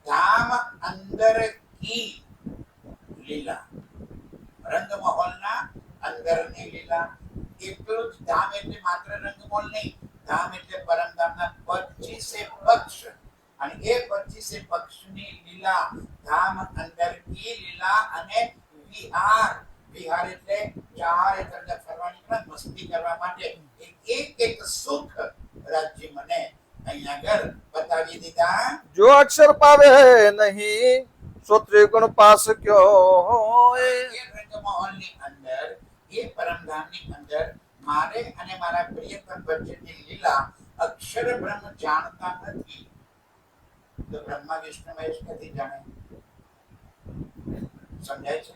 धाम अंदर की લીલા, રંગમહોલ ના અંદરની લીલા. એટલું જ ધામ એટલે માત્ર રંગમહોલ નહીં, ધામ એટલે પરમધામના 25 પક્ષ, અને એ 25 પક્ષની લીલા, ધામ અંદર કી લીલા. અને વિહાર, વિહાર એટલે ચારે તરફ ફરવાની પણ મસ્તી કરવા માટે એક એક સુખ રાજ્ય મને અહીંયા આગળ બતાવી દીધા. जो अक्षर पावे नहीं सो त्रिगुण पास क्यों होए। એ રંગમહોલની અંદર, એ પરમધામની અંદર મારે અને મારા પ્રિયતમ વચ્ચેની લીલા અક્ષર બ્રહ્મ જાણતા નથી. તો બ્રહ્મા વિષ્ણુ મહેશ નથી જાણે. સમજાય છે?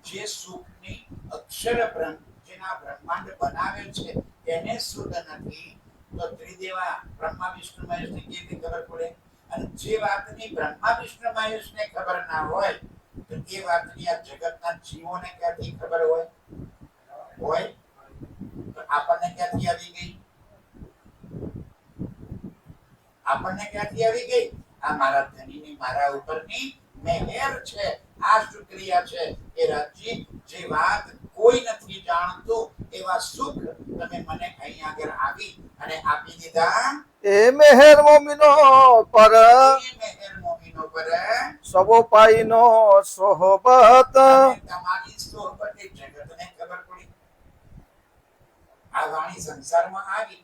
જે સુખની અક્ષર બ્રહ્મ, જેના બ્રહ્માંડ બનાવે છે એને શુદ્ધ નથી, તો ત્રિદેવા બ્રહ્મા વિષ્ણુ મહેશને કેવી રીતે ખબર પડે? અને જે વાતની બ્રહ્મા વિષ્ણુ મહેશને ખબર ના હોય તો એ વાતની આ જગતના જીવોને ક્યાંથી ખબર હોય? હોય તો આપણને ક્યાંથી આવી ગઈ? આપણને ક્યાંથી આવી ગઈ? આ મારા ધણીની મારા ઉપરની મહેર છે. આ શુક્રિયા છે એ રાજજી, જે વાત કોઈ નથી જાણતું એવા સુખ તમે મને અહીંયા આગળ આવી અને આપી દીધા. ए मेहर मोमिनो पर એ મહેર મોમીનો પર सबो पाई नो सोहबत। અને તમારી સોહબતે જગતને ખબર પડી. આ વાણી સંસારમાં આવી.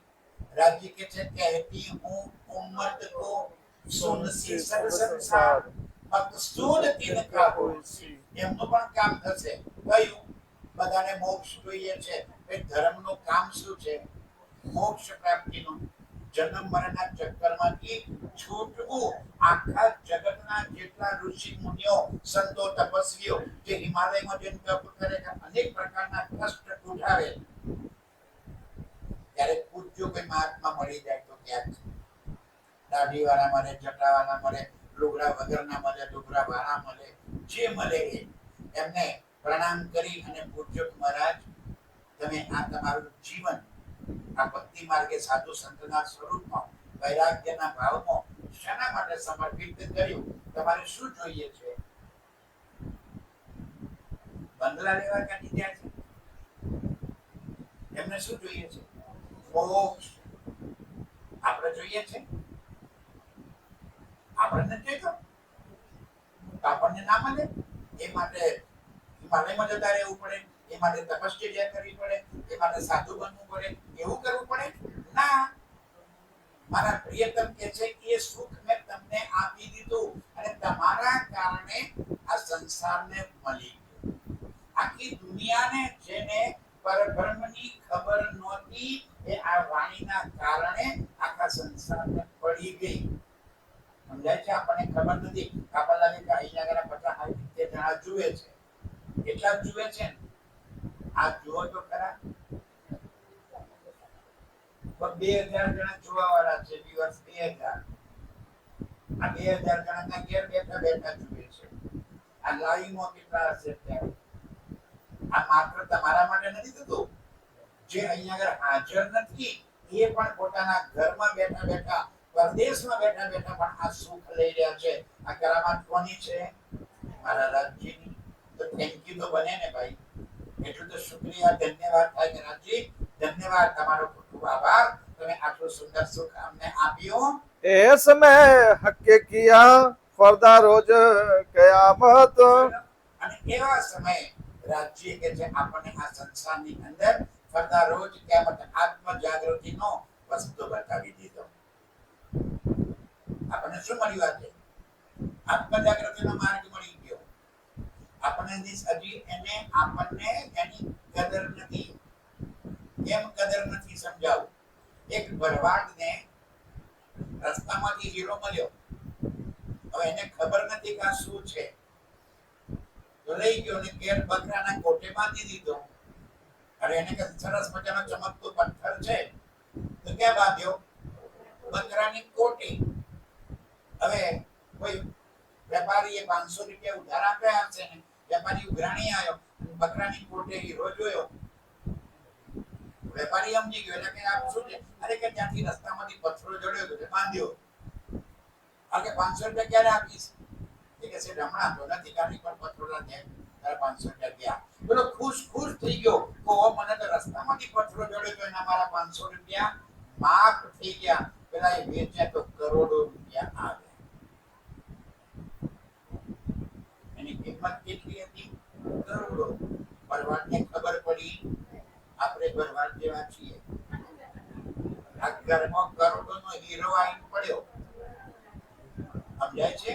રાજ્ય કે છે કહેતી હું ઉમ્મત કો સુનસી સબ સંસાર મત સુન તિન કા હોસી. એમનું પણ કામ થશે. કયું? બધાને મોક્ષ જોઈએ છે. એ ધર્મનું કામ શું છે? મોક્ષ પ્રાપ્તિનું. જન્મ મરણના ચક્કરમાંથી છૂટવું. આખા જગતના જેટલા ઋષિ મુનિઓ, સંતો, તપસ્વીઓ જે હિમાલયમાં જઈને તપ કરે છે, અનેક પ્રકારના કષ્ટ ઉઠાવે, ત્યારે પૂજ્યો કોઈ મહાત્મા મળી જાય તો ક્યાંક દાઢી વાળા મળે, જટા વાળા મળે, લુગડા વગરના મળે, લુગડા વાળા મળે, જે મળે એમને પ્રણામ કરી અને પૂજ્ય મહારાજ તમે આ તમારું જીવન આ ભક્તિ માર્ગે સાધુ સંતના સ્વરૂપમાં વૈરાગ્યના ભાવમાં શેના માટે સમર્પિત કર્યું? તમારે શું જોઈએ છે? બંગલા લેવા ક્યાંથી ત્યાં છે? એમને શું જોઈએ છે? મોક્ષ. આપણે જોઈએ છે? આપણને જોઈતો આપણને ના મળે. એ માટે હિમાલયમાં જતા રહેવું પડે, એ માટે તપશ્ચર્યા કરવી પડે, એ માટે સાધુ બનવું પડે, એવું કરવું પડે? ના. મારા પ્રિયતમ કે છે એ સુખ મેં તમને આપી દીધું અને તમારા કારણે આ સંસારને મળી ગયું. આખી દુનિયાને જેને પરબ્રહ્મની ખબર નહોતી એ આ વાણીના કારણે આખા સંસારને પડી ગઈ. સમજાય છે? આપણને ખબર નથી. આપણને લાગે કે અહીંયા આગળ 50-60 જણા જુએ છે. કેટલા જુએ છે? આ જુઓ તો ખરા. 2000 જણા જોવા વાળા છે. દિવસ 2000. આ 2000 જણા ઘેર બેઠા બેઠા જુએ છે. આ લાઈવમાં કેટલા હશે ત્યારે? આ માત્ર તમારા માટે નથી થતું. જે અહીંયા આગળ હાજર નથી એ પણ પોતાના ઘરમાં બેઠા બેઠા, પરદેશમાં બેઠા બેઠા પણ આ સુખ લઈ રહ્યા છે. આ કરામાત કોની છે? મારા રાજ્યની. તો થેન્ક યુ તો બને ને ભાઈ. એટલું તો શુક્રિયા, ધન્યવાદ થાય કે રાજજી ધન્યવાદ, તમારો ખૂબ ખૂબ આભાર, તમે આટલું સુંદર સુખ અમને આપ્યું. ऐस में हक किया फरदा रोज कयामत। અને એવા સમયે રાજ્ય કે જે આપણને આ સંસારની અંદર ફરતા રોજ કયામત આત્મ જાગૃતિનો વસ્તુ બતાવી દીધો. આપણને શું મળ્યું આજે? આત્મ જાગૃતિનો માર્ગ મળી ગયો. આપણને હજી એને આપણને એની કદર નથી. કેમ કદર નથી સમજાવું. એક ભરવાડને રસ્તામાંથી હીરો મળ્યો. હવે એને ખબર નથી કે આ શું છે. તો લઈ ગયો ને ઘેર બકરાના કોટે બાંધી દીધો. અરે એને કે સરસ મજાનો ચમકતો પથ્થર છે, તો ક્યાં બાંધ્યો? બકરાની કોટે. હવે કોઈ વેપારીએ 500 રૂપિયા ઉધાર આપ્યા હશે ને, વેપારી ઉઘરાણી આવ્યો, બકરાની કોટે હીરો જોયો. વેપારી સમજી ગયો એટલે કે આ શું છે? અરે કે ત્યાંથી રસ્તામાંથી પથ્થરો જડ્યો તો બાંધ્યો. આ કે 500 રૂપિયા ક્યારે આપીશ? એ કે છે હમણાં તો નથી, કારણ પર પથ્થરોના છે, તારે 500 રૂપિયા ગયા. પેલો ખુશ થઈ ગયો. ઓ મને તો રસ્તામાંથી પથ્થરો જડ્યો તો એના મારા 500 રૂપિયા માફ થઈ ગયા. પેલા એ વેચ્યા તો કરોડો રૂપિયા આવે. એની કિંમત કેટલી હતી? કરોડો. ભરવાડને ખબર પડી આપણે ભરવાડ જેવા છીએ. આ ઘરમાં કરોડોનો હીરો આવીને પડ્યો. સમજાય છે?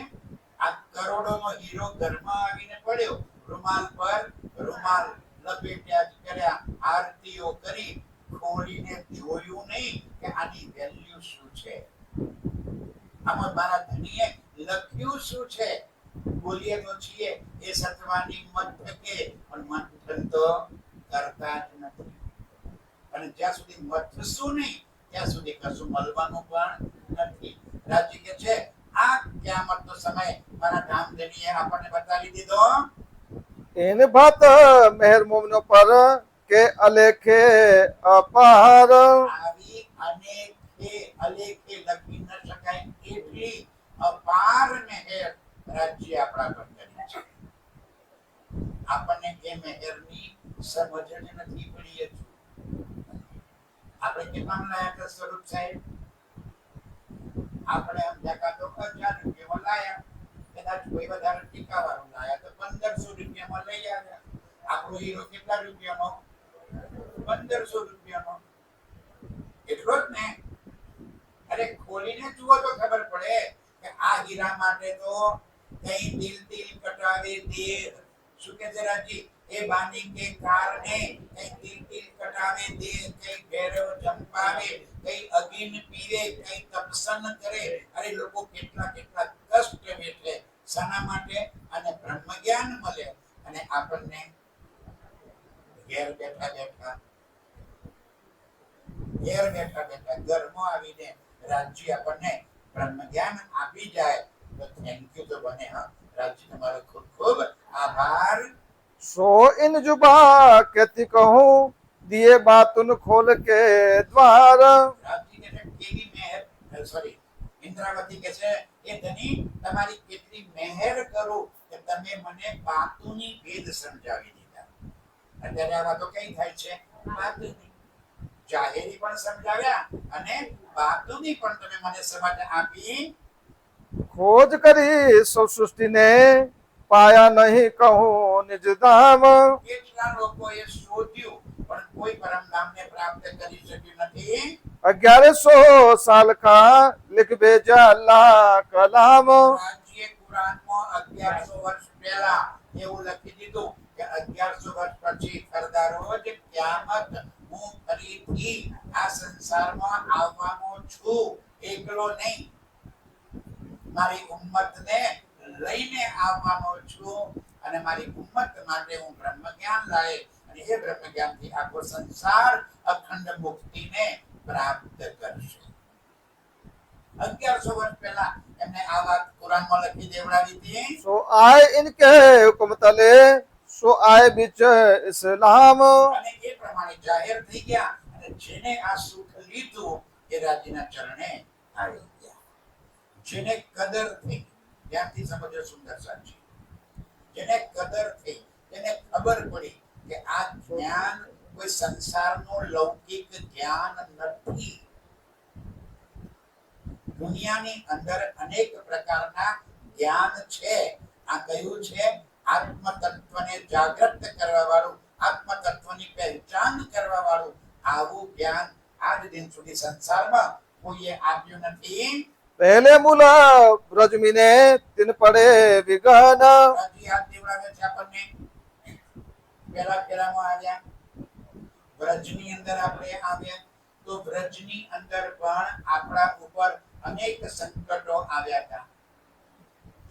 આ કરોડોનો હીરો ઘરમાં આવીને પડ્યો. રૂમાલ પર રૂમાલ લપેટ્યા કર્યા, આરતીઓ કરી, ખોલીને જોયું નહીં કે આની વેલ્યુ શું છે. આમાં મારા ધણીએ લખ્યું શું છે? બોલીએ તો છીએ એ સત્વાની મથકે, પણ મંથન તો કરતા જ નથી. અને જ્યાં સુધી મથશું નહીં ત્યાં સુધી કશું મળવાનું પણ નથી. રાજ્ય કે છે આ કિયામતનો સમય મારા ધામધણીએ આપણને બતાવી દીધો. इन भत मेहर मोमनो पर के अलेखे अपार। આવી અનેકે અલેખે લખી ન શકાય એટલી અપાર મહેર રાજ્ય આપણા પર કરી છે. આપણને એ મહેરની સમજ જ નથી પડી હજુ. આપણે કેટલા લાયા સ્વરૂપ સાહેબ? આપણે આમ જગા તો 1000 રૂપિયામાં લાયા, કદાચ કોઈ વધારે ટીકાવાળું લાયા તો 1500 રૂપિયામાં લઈ આવ્યા. આપણો હીરો કેટલા રૂપિયાનો? 1500 રૂપિયાનો. એટલો જ ને. અરે ખોલીને જુઓ તો ખબર પડે કે આ હીરા માટે તો કઈ દિલ કટાવે દે, શું કે છે રાજી? એ બાની કે કારણે કઈ દિલ કટાવે દે, કઈ ભેરવ જંપાવે, કઈ અગીન પીવે, કઈ તપસન કરે. અરે લોકો કેટલા કેટલા કષ્ટ વેઠે શાના માટે? અને બ્રહ્મ જ્ઞાન મળે. અને આપણને ઘેર બેઠા બેઠા ઘરમાં આવીને રાજ્ય આપણને બ્રહ્મ જ્ઞાન આપી જાય તો થેન્ક યુ તો બને. હા રાજ્ય, તમારો ખૂબ ખૂબ આભાર. सो इन जुबा कहती कहूँ दिए बातुन खोल के द्वार। રાજ્ય કે છે કેવી મહેર, સોરી ઇન્દ્રાવતી કે છે એ ધની તમારી કેટલી મહેર કરું કે તમે મને બાતુની ભેદ સમજાવી દીધા. અત્યારે આ વાતો કઈ થાય છે? બાતુની. જાહેરી પણ સમજાવ્યા અને બાતુની પણ તમે મને સમજ આપી. खोज करी सो सृष्टि ने पाया नहीं कहूँ निज धाम। કેટલા લોકોએ શોધ્યું પણ કોઈ પરમ ધામને પ્રાપ્ત કરી શક્યું નથી. 1100 साल का लिख भेजा अल्लाह कलाम। રાજ્ય કુરાનમાં 1100 વર્ષ પહેલા એવું લખી દીધું કે 1100 વર્ષ પછી ખરદા રોજ કિયામત હું ફરીથી આ સંસારમાં આવવાનો છું. એકલો નહીં, મારી ઉમ્મતને લઈને આવવાનો છું. અને મારી ઉમ્મત માટે હું બ્રહ્મ જ્ઞાન લાય અને એ બ્રહ્મ જ્ઞાનથી આખો સંસાર અખંડ મુક્તિને પ્રાપ્ત કરશે. 1100 વર્ષ પહેલા એમને આ વાત કુરાનમાં લખી દેવડાવી હતી. सो आए इनके हुक्म तले सो आए बिच इस्लाम અને એ પ્રમાણે જાહેર થઈ ગયા અને જેને આ સુખ લીધું એ રાજીના ચરણે આવી ગયા. જેને કદર થઈ, ત્યાંથી સમજો સુંદર સાચી, જેને કદર થઈ, જેને ખબર પડી કે આ જ્ઞાન કોઈ સંસારનું લૌકિક જ્ઞાન નથી. દુનિયાની અંદર અનેક પ્રકારના જ્ઞાન છે. આ કયું છે? આત્મ તત્વને જાગૃત કરવા વાળું, આત્મ તત્વની પહેચાન કરવા વાળું આવું જ્ઞાન આજ દિન સુધી સંસારમાં કોઈએ આપ્યું નથી. पहले मूला ब्रजमी ने तिन पड़े विघन હજી આ દેવડાવે છે આપણને. પેલામાં આવ્યા વ્રજની અંદર આપણે આવ્યા તો વ્રજની અંદર પણ આપણા ઉપર અનેક સંકટો આવ્યા હતા.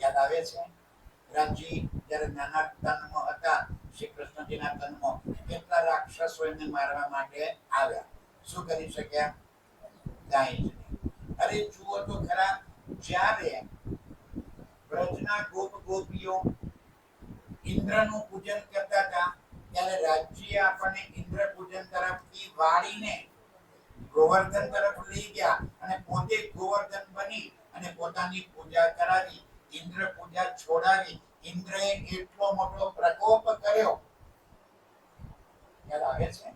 યાદ આવે છે? રાજી જ્યારે નાના તનમાં હતા, શ્રી કૃષ્ણજીના તનમાં કેટલા રાક્ષસો એમને મારવા માટે આવ્યા. શું કરી શક્યા? કાંઈ જ નહીં. અરે જુઓ તો ખરા, જ્યારે વ્રજના ગોપ ગોપીઓ ઇન્દ્રનું પૂજન કરતા હતા ત્યારે રાજ્ય આપણને ઇન્દ્ર પૂજન તરફથી વાળીને ગોવર્ધન તરફ લઈ ગયા અને પોતે ગોવર્ધન બની અને પોતાની પૂજા કરાવી. ઇન્દ્ર પૂજા છોડાવી. ઇન્દ્રએ એટલો મોટો પ્રકોપ કર્યો. યાદ આવે છે?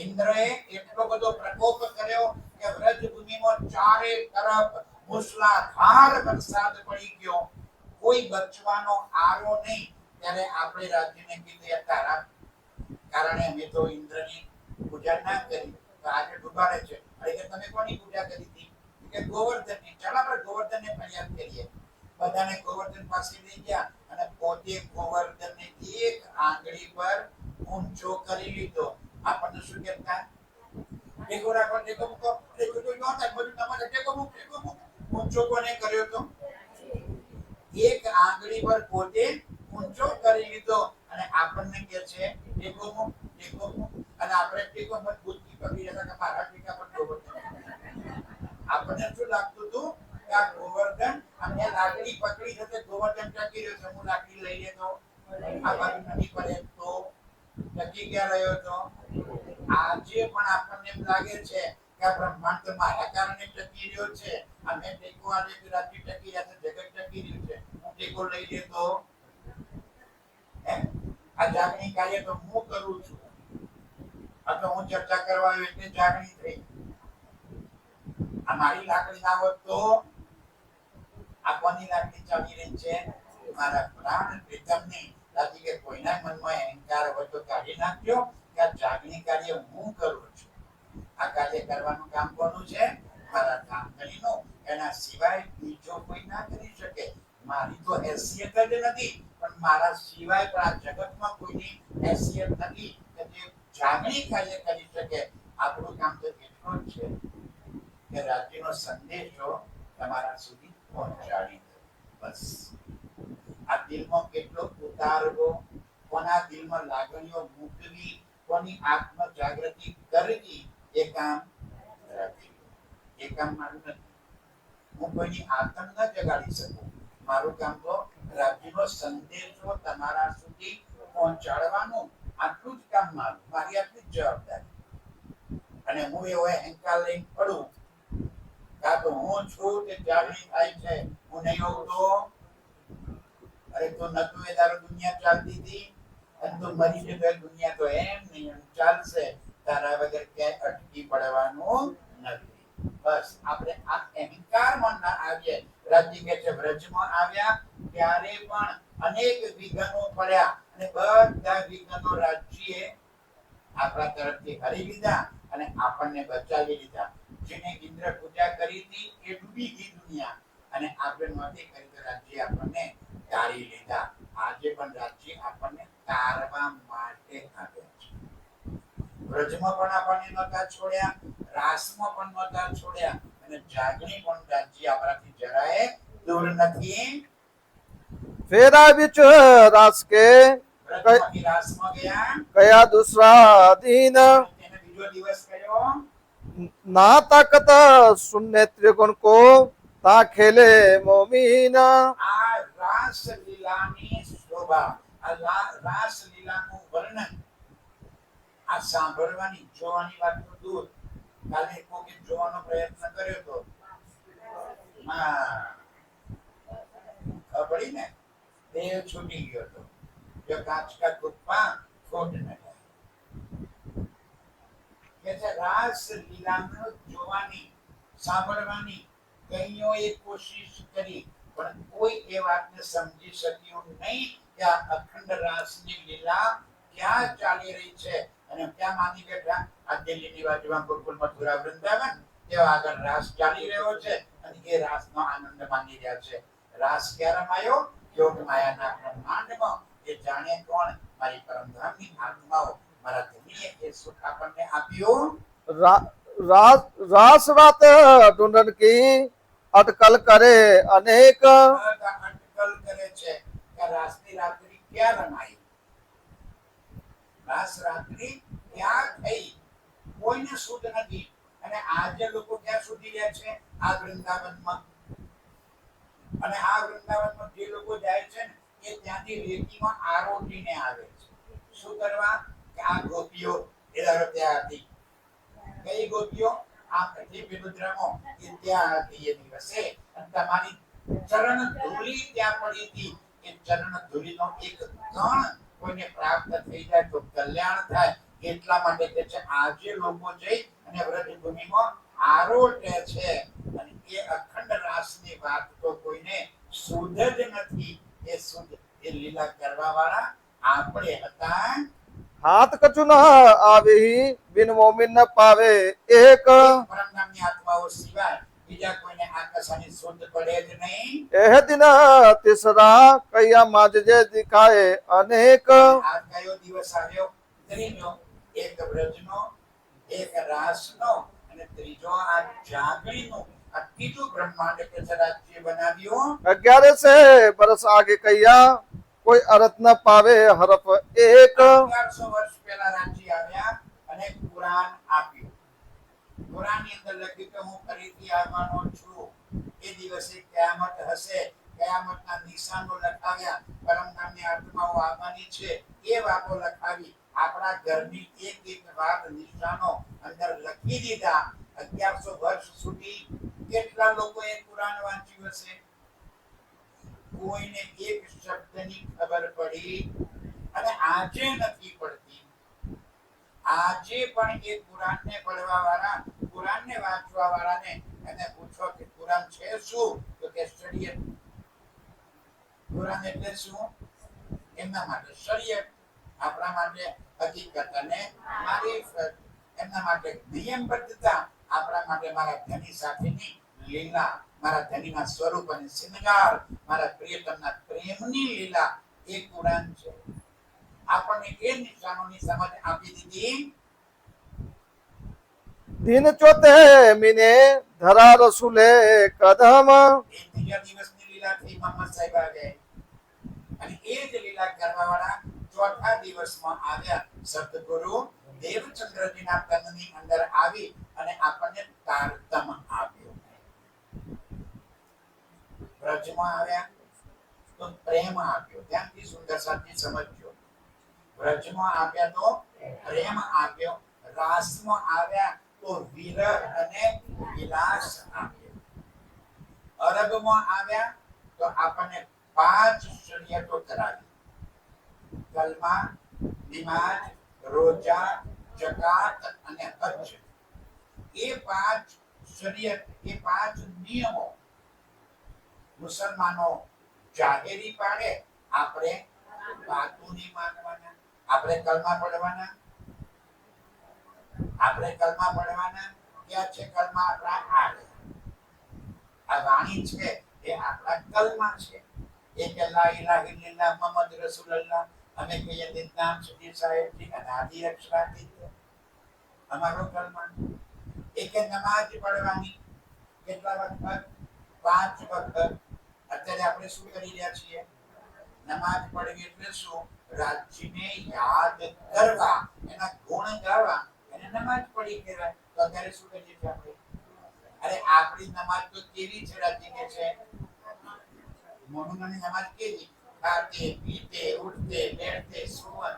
ઇન્દ્રએ એટલો બધો પ્રકોપ કર્યો કે વ્રજભૂમિમાં ચારે તરફ મુસળાધાર વરસાદ પડી ગયો. કોઈ બચવાનો આરો નહીં. ત્યારે આપણે રાજ્યને કીધું તારા કારણે અમે તો ઇન્દ્રની પૂજા ના કરી તો આજે ડૂબાડે છે. અરે કે તમે કોની પૂજા કરી હતી? કે ગોવર્ધનની. ચાલો આપણે ગોવર્ધનને ફરિયાદ કરીએ. બધાને ગોવર્ધન પાસે લઈ ગયા અને પોતે ગોવર્ધનને એક આંગળી પર ઊંચો કરી લીધો. આપણને શું કહેતા? ટેકો રાખો, ટેકો મૂકો. ટેકો તો ન થાય, બધું તમારે ટેકો મૂક, ટેકો મૂક. ઊંચો કોને કર્યો તો? એક આંગળી પર પોતે ઊંચો કરી લીધો અને આપણને કહે છે ટેકો મૂક, ટેકો મૂક. અને આપણે ટેકો મજબૂતથી પકડી જતા કે મારા ટેકા પર ગોવર્ધન. આપણને શું લાગતું હતું કે આ ગોવર્ધન અમને લાકડી પકડી જતે ગોવર્ધન ટકી રહ્યો છે. હું લાકડી લઈ લેતો આ બાજુ નથી પડે તો ટકી ક્યાં રહ્યો તો? આજે પણ આપણને એમ લાગે છે કે આ બ્રહ્માંડ તો મારા કારણે ટકી રહ્યો છે. અમે ટેકો આજે રાજ્ય ટકી રહ્યા છે, જગત ટકી રહ્યું છે. હું ટેકો લઈ લેતો. આ જાગણી કાર્ય તો હું કરું છું. આ તો હું ચર્ચા કરવા આવ્યો એટલે જાગણી થઈ. આ મારી લાકડી ના હોત તો આ કોની લાકડી ચાલી રહી છે? મારા પ્રાણ પ્રીતમની. લાગી કે કોઈના મનમાં અહંકાર હોય તો કાઢી નાખજો કે આ જાગણી કાર્ય હું કરું છું. આ કાર્ય કરવાનું કામ કોનું છે? મારા ધામધણીનું. એના સિવાય બીજો કોઈ ના કરી શકે. મારી તો હેસિયત જ નથી, પણ મારા સિવાય પણ આ જગતમાં કોઈની હેસિયત નથી કે જે જાગણી કાર્ય કરી શકે. આપણું કામ તો એટલું જ છે કે રાજ્યનો સંદેશો તમારા સુધી પહોંચાડી દો. બસ. આ દિલમાં કેટલો ઉતારવો, કોના દિલમાં લાગણીઓ મૂકવી, કોની આત્મ જાગૃતિ કરવી, એ કામ રાજ્ય. એ કામ મારું નથી. હું કોઈની આત્મ ન જગાડી શકું. મારું કામ તો રાજ્યનો સંદેશો તમારા સુધી પહોંચાડવાનું. આટલું જ કામ મારું. મારી આટલી જ જવાબદારી. અને હું એવો અહંકાર લઈને પડું કાં તો હું છું તે જાગણી થાય છે, હું નહીં હોઉં તો અરે તો નતું એ તારો દુનિયા ચાલતી હતી અને તું મરી જતો દુનિયા તો એમ નહીં એમ ચાલશે. તારા વગર ક્યાંય અટકી પડવાનું નથી. બસ આપણે આ અહંકારમાં ના આવીએ. રાજ્ય કે છે વ્રજમાં આવ્યા ત્યારે પણ અનેક વિઘ્નો પડ્યા અને બધા વિઘ્નો રાજ્યએ આપણા તરફથી હરી લીધા અને આપણને બચાવી લીધા. જેને ઇન્દ્ર પૂજા કરી હતી એ ડૂબી ગઈ દુનિયા અને આપણે નહોતી કરી તો રાજ્ય આપણને તારી લીધા. આજે પણ રાજ્ય આપણને તારવા માટે આવ્યા છે. વ્રજમાં પણ આપણને નહોતા છોડ્યા, રાસમાં પણ નહોતા છોડ્યા અને જાગણી પણ રાજ્ય આપણાથી જરાય દૂર નથી. फेरा बिच रास के વ્રજમાંથી રાસમાં ગયા कया दूसरा दिन એને બીજો દિવસ કયો? ना ताकत शून्य त्रिगुण को ता खेले मोमीन આ રાસ લીલાની શોભા, આ રાસ લીલાનું વર્ણન, આ સાંભળવાની જોવાની વાત તો દૂર, કાલે કોકે જોવાનો પ્રયત્ન કર્યો તો ખબડી ને દેહ છૂટી ગયો હતો, જો કાચ કા કુપ્પા ફોટ ન જાય કે છે રાસ લીલાનું જોવાની સાંભળવાની કઈઓએ કોશિશ કરી પણ કોઈ એ વાતને સમજી શક્યું નહીં કે આ અખંડ રાસની લીલા ક્યાં ચાલી રહી છે અને ક્યાં માની બેઠા આ દિલ્હીની બાજુમાં ગોકુળ મથુરા વૃંદાવન તેવા આગળ રાસ ચાલી રહ્યો છે અને એ રાસનો આનંદ માની રહ્યા છે. રાસ ક્યાં રમાયો? યોગ માયાના બ્રહ્માંડમાં. એ જાણે કોણ? મારી પરમધામની આત્માઓ. મારા ધણીએ એ સુખ આપણને આપ્યું. रास रात ढूंढन की अटकल करे अनेक અટકલ કરે છે કે રાસની રાત્રિ ક્યાં રમાઈ, રાસ રાત્રિ ક્યાં થઈ, કોઈને શુદ્ધ નથી. અને આજે લોકો ક્યાં સુધી રહ્યા છે? આ વૃંદાવનમાં. અને આ વૃંદાવનમાં જે લોકો જાય છે ને એ ત્યાંથી રેતીમાં આરોટીને આવે છે. શું કરવા? કે આ ગોપીઓ એ ત્યાં હતી. કઈ ગોપીઓ? આ કઠી વિરુદ્રમો એ ત્યાં હતી એ દિવસે. અને તમારી ચરણ ધૂળી ત્યાં પડી હતી. એ ચરણ ધૂળીનો એક કણ કોઈને પ્રાપ્ત થઈ જાય તો કલ્યાણ થાય. એટલા માટે કે છે આજે લોકો જઈ અને વ્રજ ભૂમિમાં આરોટે છે. અને એ અખંડ રાસની વાત તો કોઈને શુદ્ધ જ નથી. એ શુદ્ધ એ લીલા કરવા વાળા આપણે હતા. हाथ कछु न आवे बिन मोमिन न पावे एक પરમધામની આત્માઓ સિવાય બીજા કોઈને આ કશાની શુદ્ધ પડે જ નહીં. एह दिन तीसरा कया माजजे दिखाए अनेक આ કયો દિવસ આવ્યો? ત્રીજો. એક વ્રજનો, એક રાસનો અને ત્રીજો આ જાગણીનો. આ ત્રીજું બ્રહ્માંડ કે રાજ્ય બનાવ્યું. 11 से बरस आगे कया कोई अरत न पावे हरफ एक 1100 વર્ષ પહેલા રાજ્ય આવ્યા અને કુરાન આપ્યું. કુરાનની અંદર લખ્યું કે હું ફરીથી આવવાનો છું. એ દિવસે કયામત હશે. કયામતના નિશાનો લખાવ્યા. પરમધામની આત્માઓ આવવાની છે એ વાતો લખાવી. આપણા ઘરની એક એક વાત નિશાનો અંદર લખી દીધા. 1100 વર્ષ સુધી કેટલા લોકોએ કુરાન વાંચ્યું હશે? કોઈને એક શબ્દની ખબર પડી? અને આજે નથી પડતી. આજે પણ એ કુરાનને પડવા વાળા, કુરાનને વાંચવા વાળાને એને પૂછો કે કુરાન છે શું? તો કે શરીયત. કુરાન એટલે શું? એમના માટે શરીયત, આપણા માટે હકીકત અને મારીફત. એમના માટે નિયમબદ્ધતા, આપણા માટે મારા ધણી સાથેની લીલા, મારા ધણીના સ્વરૂપ અને શૃંગાર, મારા પ્રિયતમના પ્રેમની લીલા એ કુરાન છે. આપણને એ નિશાનોની સમજ આપી દીધી. दिन चौथे मीने धरा रसूले कदम એ ત્રીજા દિવસની લીલા થઈ. મોહમ્મદ સાહેબ આવ્યા અને એ જ લીલા કરવા વાળા ચોથા દિવસમાં આવ્યા. સદગુરુ દેવચંદ્રજીના તનની અંદર આવી અને આપણને તારતમ આપ્યો. વ્રજમાં આવ્યા તો પ્રેમ આપ્યો. ધ્યાનથી સુંદર સાથી સમજજો. વ્રજમાં આવ્યા તો પ્રેમ આપ્યો. રાસમાં આવ્યા તો વિરહ અને વિલાસ આપ્યો. અરબમાં આવ્યા તો આપણને 5 શરિયતો કરાવી. કલમા, નમાઝ, રોજા, જકાત અને હજ. એ 5 શરિયત, એ 5 નિયમો મુસલમાનો જાહેરી પાડે. આપણે વાતો નહીં માનવાના. આપણે કલમા પડવાના. આપણે કલમા પડવાના. ક્યાં છે કલમા? આપણા આલે. આ વાણી છે એ આપણા કલમા છે. એ કે લા ઇલાહા ઇલ્લલ્લાહ મુહમ્મદ રસૂલુલ્લાહ. અમે કહીએ દિનામ સુધી સાહેબજી અનાદિ અક્ષરાથી અમારો કલમા. એ કે નમાઝ પડવાની. કેટલા વખત? 5 વખત. અત્યારે આપણે શું કરી રહ્યા છીએ? નમાઝ પડવી એટલે શું? રાજ્યને યાદ કરવા, એના ગુણ ગાવા, એને નમાઝ પડી કહેવાય. તો તો અત્યારે શું કહીએ છીએ આપણે? અરે આપણી નમાજ તો કેવી છે રાજી કે છે મોહમ્મદની નમાજ કેવી? ખાતે પીતે ઉઠતે બેઠતે સુવન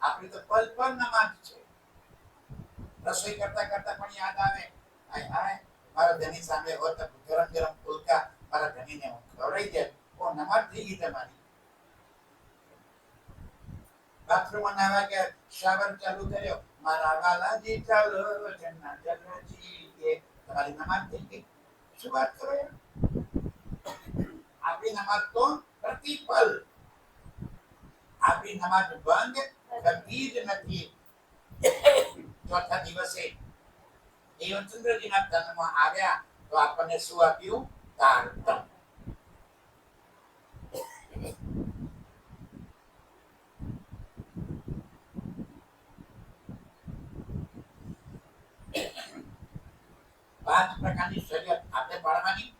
આપણી તો પલ પલ નમાજ છે. રસોઈ કરતા કરતા પણ યાદ આવે, હાય હાય મારા ધણી સામે હોત તો ગરમ ગરમ ફુલકા મારા ધણીને હું ખવડાવી દે. ઓ નમાજ થઈ ગઈ તમારી. બાથરૂમમાં નાવા ગયા, શાવર ચાલુ કર્યો, મારા વાલાજી ચાલો જન્નત જન્નતી કે તમારી નમાજ થઈ ગઈ. શું વાત કરો યાર? આપણી નમાજ તો પ્રતિપલ. આપણી નમાજ બંધ થતી જ નથી. ચોથા દિવસે દેવચંદ્રજીના તનમાં આવ્યા તો આપણને શું આપ્યું? તારતમ. પાંચ પ્રકારની શરીયત આપણે પાડવાની.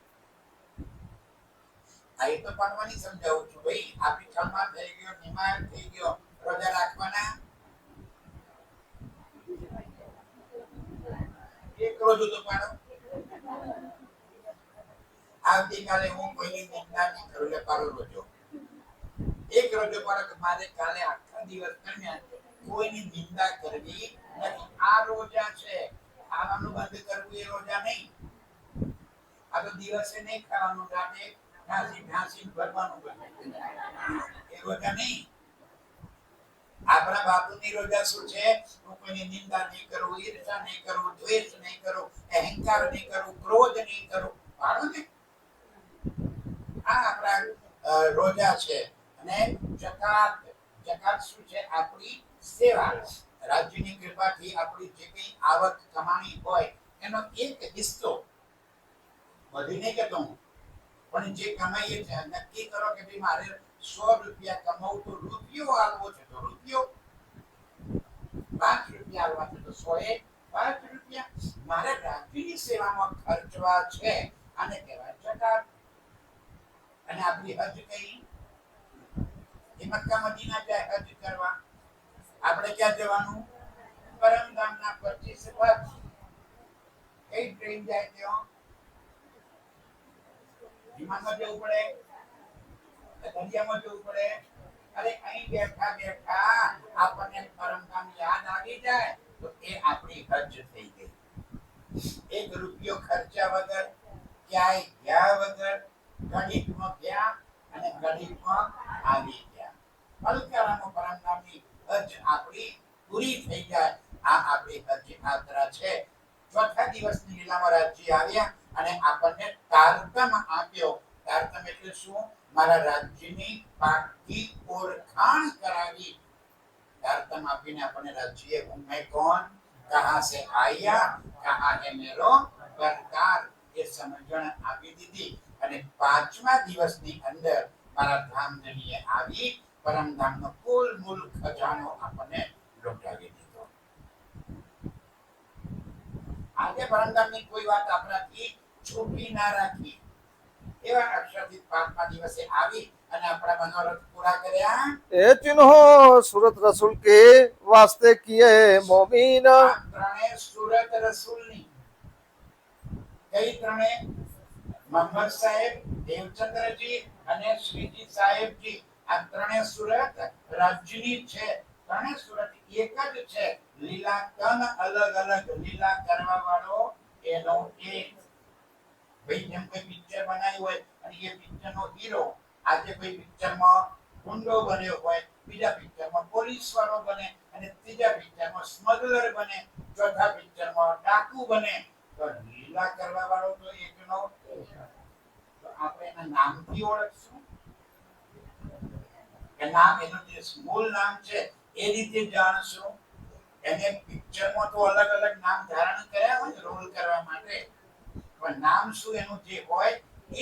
આ તો પાડવાની સમજાવું છું ભાઈ. આપણી છલમાં થઈ ગયો, નિમાય થઈ ગયો, રોજા રાખવાના. એક રોજો તો પાડો. આવતીકાલે હું કોઈની નિંદા નહીં કરું એટલે પાડો રોજો. એક રોજો પાડો કે મારે કાલે આખા દિવસ દરમિયાન કોઈની નિંદા કરવી નથી. આ રોજા છે. ખાવાનું બંધ કરવું એ રોજા નહીં. આ તો દિવસે નહીં ખાવાનું, રાતે ઢાંસી ભરવાનું બંધ. એ રોજા નહીં. આપણા બાપુની રોજા શું છે? હું કોઈની નિંદા નહીં કરું, ઈર્ષા નહીં કરું, દ્વેષ નહીં કરું, અહંકાર નહીં કરું, ક્રોધ નહીં કરું. પાડો ને. આ આપણા રોજા છે. અને જકાત, જકાત શું છે? આપણી સેવા. રાજ્યની કૃપાથી આપણી જે કઈ આવક કમાણી હોય એનો એક હિસ્સો, બધી નહીં કહેતો હું, પણ જે કમાઈએ છે નક્કી કરો કે ભાઈ મારે 100 રૂપિયા કમાવું તો રૂપિયો આવવો છે તો રૂપિયો, 5 રૂપિયા આવવા છે તો 105 રૂપિયા મારે રાજ્યની સેવામાં ખર્ચવા છે. આને કહેવાય જકાત. અને આપણી હજ કઈ? એ મક્કા મદીના જાય હજ કરવા. આપણે ક્યાં જવાનું? પરમધામના 25 વર્ષ. કઈ ટ્રેન જાય ત્યાં? વિમાનમાં જવું પડે, દરિયામાં જવું પડે. અરે અહીં બેઠા બેઠા આપણને પરમધામ યાદ આવી જાય તો એ આપણી હજ થઈ ગઈ. એક રૂપિયો ખર્ચા વગર, ક્યાંય ગયા વગર, ઘડીકમાં ગયા અને ઘડીકમાં આવી ગયા. અલકારામાં પરમધામની હજ આપણી પૂરી થઈ જાય. આ આપણી હજ યાત્રા છે. ચોથા દિવસની લીલામાં રાજ્ય આવ્યા અને આપણને તારતમ આપ્યો. તારતમ એટલે શું? મારા રાજ્યની પાકી ઓળખાણ કરાવી. તારતમ આપીને આપણને રાજ્ય હું કોણ, કહા સે આયા, કહા હે મેરો કરતાર, એ સમજણ આપી દીધી. અને પાંચમા દિવસની અંદર મારા ધામધણીએ આવી પરમધામનો કુલ મૂલ ખજાનો આપણને લૂંટાવી દીધો. આજે પરમધામની કોઈ વાત આપણાથી છૂટી ના રાખી. એવા અક્ષરથી પાંચમા દિવસે આવી અને આપણા મનોરથ પૂરા કર્યા. એ ચિન્હો સુરત રસૂલ के वास्ते किए मोमीन. ત્રણે સુરત રસૂલની. કઈ ત્રણે? મોહમ્મદ સાહેબ, દેવચંદ્રજી અને શ્રીજી સાહેબજી. આ ત્રણે સુરત રાજ્યની છે. ત્રણે સુરત એક જ છે. લીલા તન અલગ અલગ. લીલા કરવા વાળો એનો એક. ભાઈ જેમ કોઈ પિક્ચર બનાવ્યું હોય અને એ પિક્ચરનો હીરો આજે કોઈ પિક્ચરમાં ગુંડો બન્યો હોય, બીજા પિક્ચરમાં પોલીસ વાળો બને, અને ત્રીજા પિક્ચરમાં સ્મગલર બને, ચોથા પિક્ચરમાં ડાકુ બને. તો લીલા કરવા વાળો તો એકનો. તો આપણે એના નામથી ઓળખશું કે નામ એનું જે મૂળ નામ છે એ રીતે જાણશું. એને પિક્ચરમાં તો અલગ અલગ નામ ધારણ કર્યા હોય રોલ કરવા માટે, પણ નામ શું એનું જે હોય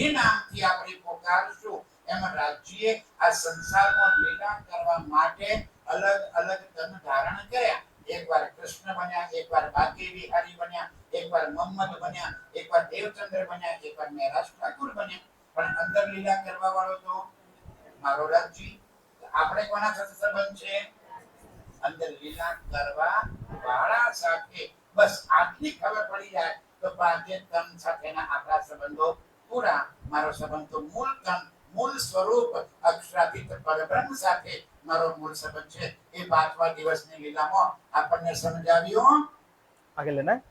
એ નામથી આપણે પોકારશું. એમ રાજ્યએ આ સંસારમાં લીલા કરવા માટે અલગ અલગ તન ધારણ કર્યા. એકવાર કૃષ્ણ બન્યા, એકવાર બાકી બિહારી બન્યા, એકવાર મોહમ્મદ બન્યા, એકવાર દેવચંદ્ર બન્યા, એકવાર મહેરાજ ઠાકુર બન્યા. પણ અંદર લીલા કરવા વાળો તો મારો રાજ્ય. આપણે કોના સાથે સંબંધ છે? અંદર લીલા કરવા વાળા સાથે. બસ આટલી ખબર પડી જાય તો આજે તન સાથેના આપણા સંબંધો પૂરા. મારો સંબંધ તો મૂળ તન, મૂળ સ્વરૂપ અક્ષરાતીત પરબ્રહ્મ સાથે મારો મૂળ સંબંધ છે. એ 5મા દિવસની લીલામાં આપણને સમજાવ્યું. आगे लेना है